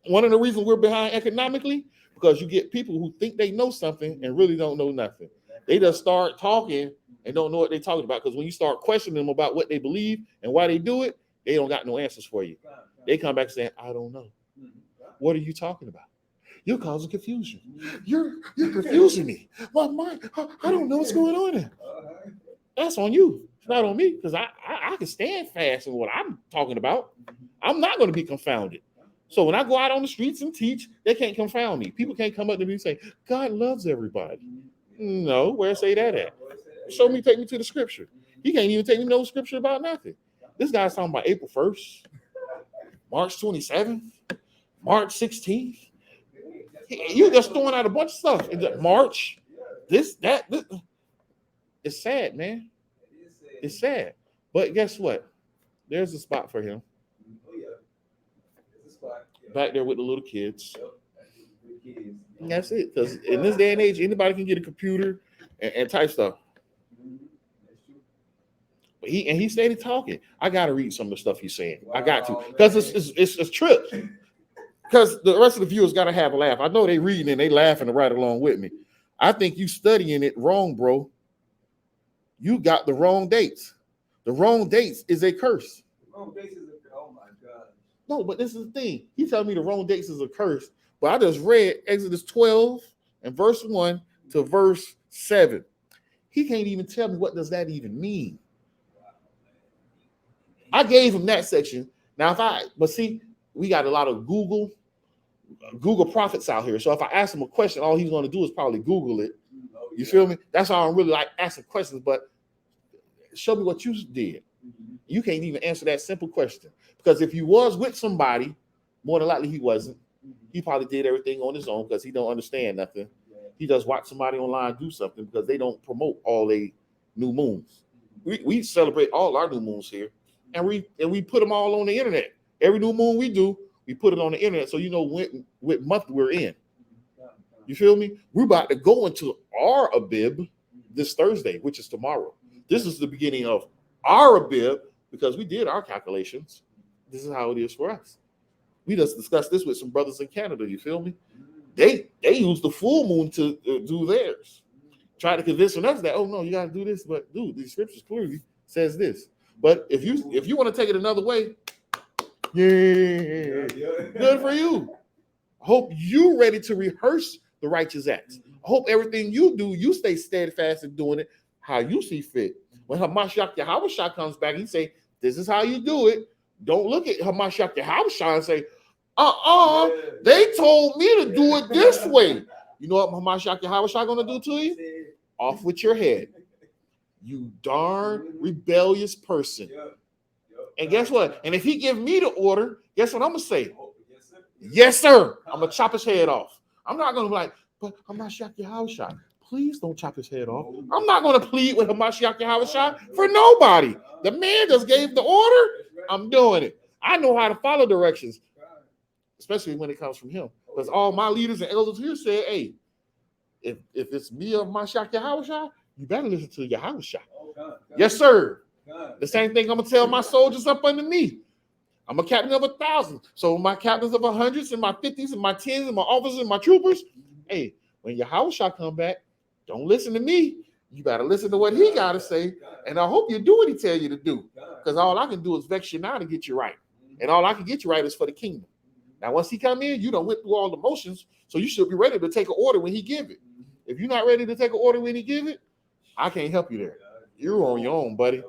One of the reasons we're behind economically, because you get people who think they know something and really don't know nothing. They just start talking and don't know what they're talking about, because when you start questioning them about what they believe and why they do it, they don't got no answers for you. They come back saying, I don't know. What are you talking about? You're causing confusion. You're confusing me. My mind, I don't know what's going on there. That's on you. It's not on me, because I can stand fast in what I'm talking about. I'm not going to be confounded. So when I go out on the streets and teach, they can't confound me. People can't come up to me and say, God loves everybody. No, where say that at? Show me, take me to the scripture. He can't even take me no scripture about nothing. This guy's talking about April 1st, March 27th, March 16th. You just throwing out a bunch of stuff. March, this. It's sad, man. It's sad. But guess what? There's a spot for him. Back there with the little kids. And that's it. Because in this day and age, anybody can get a computer and type stuff. But he stayed talking. I got to read some of the stuff he's saying. Wow, I got to. Because it's trip. Because the rest of the viewers got to have a laugh. I know they reading and they laughing right along with me. I think you studying it wrong, bro. You got the wrong dates. The wrong dates is a curse. The wrong dates is oh my God. No, but this is the thing. He telling me the wrong dates is a curse. But I just read Exodus 12 and verse 1 to verse 7. He can't even tell me what does that even mean. I gave him that section. Now, but see, we got a lot of Google prophets out here. So if I ask him a question, all he's going to do is probably Google it. You feel me? That's why I don't really like asking questions, but show me what you did. You can't even answer that simple question. Because if you was with somebody, more than likely he wasn't. He probably did everything on his own because he don't understand nothing. He just watch somebody online do something because they don't promote all they new moons. We celebrate all our new moons here. and we put them all on the internet. Every new moon we do, we put it on the internet, so you know what month we're in. You feel me? We're about to go into our Abib this Thursday, which is tomorrow. This is the beginning of our Abib because we did our calculations. This is how it is for us. We just discussed this with some brothers in Canada. You feel me? They use the full moon to do theirs. Try to convince us that, oh no, you got to do this, but dude, the scriptures clearly says this. But if you want to take it another way, yeah, good for you. I hope you ready to rehearse the righteous acts. I hope everything you do, you stay steadfast in doing it how you see fit. When Hamashiach Yahushua comes back, he say, this is how you do it. Don't look at Hamashiach Yahushua and say, they told me to do it this way. You know what Hamashiach Yahushua going to do to you? Off with your head. You darn rebellious person. And guess what? And if he give me the order, guess what I'm going to say? Yes, sir. I'm going to chop his head off. I'm not going to be like, but Hamashiach Yahushua, please don't chop his head off. I'm not going to plead with Hamashiach Yahushua for nobody. The man just gave the order. I'm doing it. I know how to follow directions, especially when it comes from him. Because all my leaders and elders here said, hey, if it's me or Hamashiach Yahushua, you better listen to Yahushua. Yes, sir. The same thing I'm going to tell my soldiers up under me. I'm a captain of 1,000. So my captains of 100s and my 50s and my 10s and my officers and my troopers, hey, when Yahushua come back, don't listen to me. You got to listen to what he got to say. And I hope you do what he tell you to do. Because all I can do is vex you now to get you right. And all I can get you right is for the kingdom. Now, once he come in, you done went through all the motions. So you should be ready to take an order when he give it. If you're not ready to take an order when he give it, I can't help you there. You're on your own, buddy.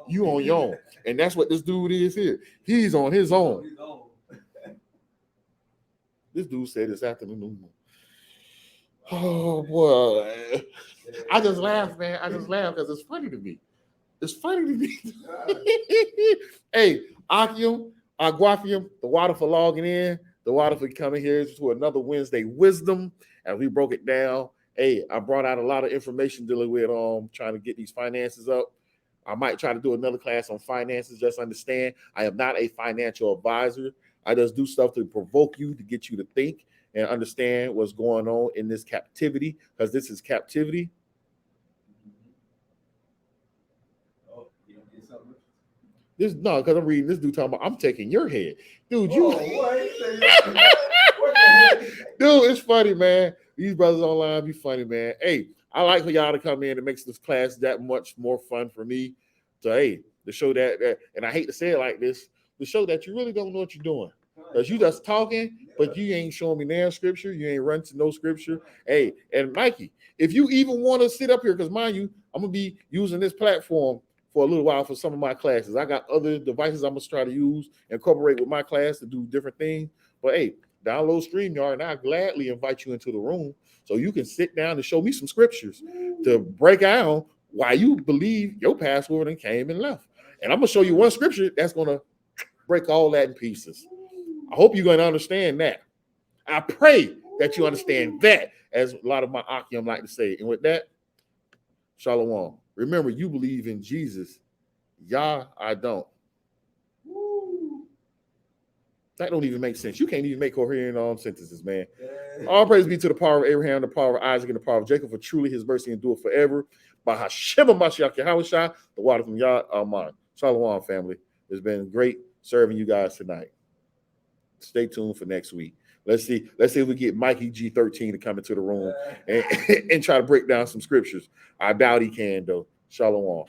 You on your own. And that's what this dude is here. He's on his own. This dude said this afternoon. Oh, boy. I just laugh, man. I just laugh because it's funny to me. It's funny to me. Hey, Akium, Aguafium, the water for logging in, the water for coming here to another Wednesday Wisdom. And we broke it down. Hey, I brought out a lot of information dealing with trying to get these finances up. I might try to do another class on finances. Just understand, I am not a financial advisor. I just do stuff to provoke you, to get you to think and understand what's going on in this captivity, because this is captivity. Because I'm reading this dude talking about, I'm taking your head. Dude, you. Dude, it's funny, man. These brothers online be funny, man. Hey, I like for y'all to come in. It makes this class that much more fun for me. So, hey, to show that, and I hate to say it like this, to show that you really don't know what you're doing. Because you just talking, but you ain't showing me no scripture. You ain't running to no scripture. Hey, and Mikey, if you even want to sit up here, because mind you, I'm going to be using this platform for a little while for some of my classes. I got other devices I'm going to try to use, incorporate with my class to do different things. But, hey, download StreamYard, and I'll gladly invite you into the room so you can sit down and show me some scriptures to break out why you believe your password and came and left. And I'm going to show you one scripture that's going to break all that in pieces. I hope you're going to understand that. I pray that you understand that, as a lot of my Akim like to say. And with that, Shalom. Remember, you believe in Jesus. Yah, I don't. That don't even make sense. You can't even make coherent sentences, man. All praise be to the power of Abraham, the power of Isaac, and the power of Jacob, for truly his mercy endure forever. By Hashem Mashiach Yahushua, the water from Yah Aman. Shalom, family. It's been great serving you guys tonight. Stay tuned for next week. Let's see if we get Mikey G13 to come into the room and try to break down some scriptures. I doubt he can, though. Shalom.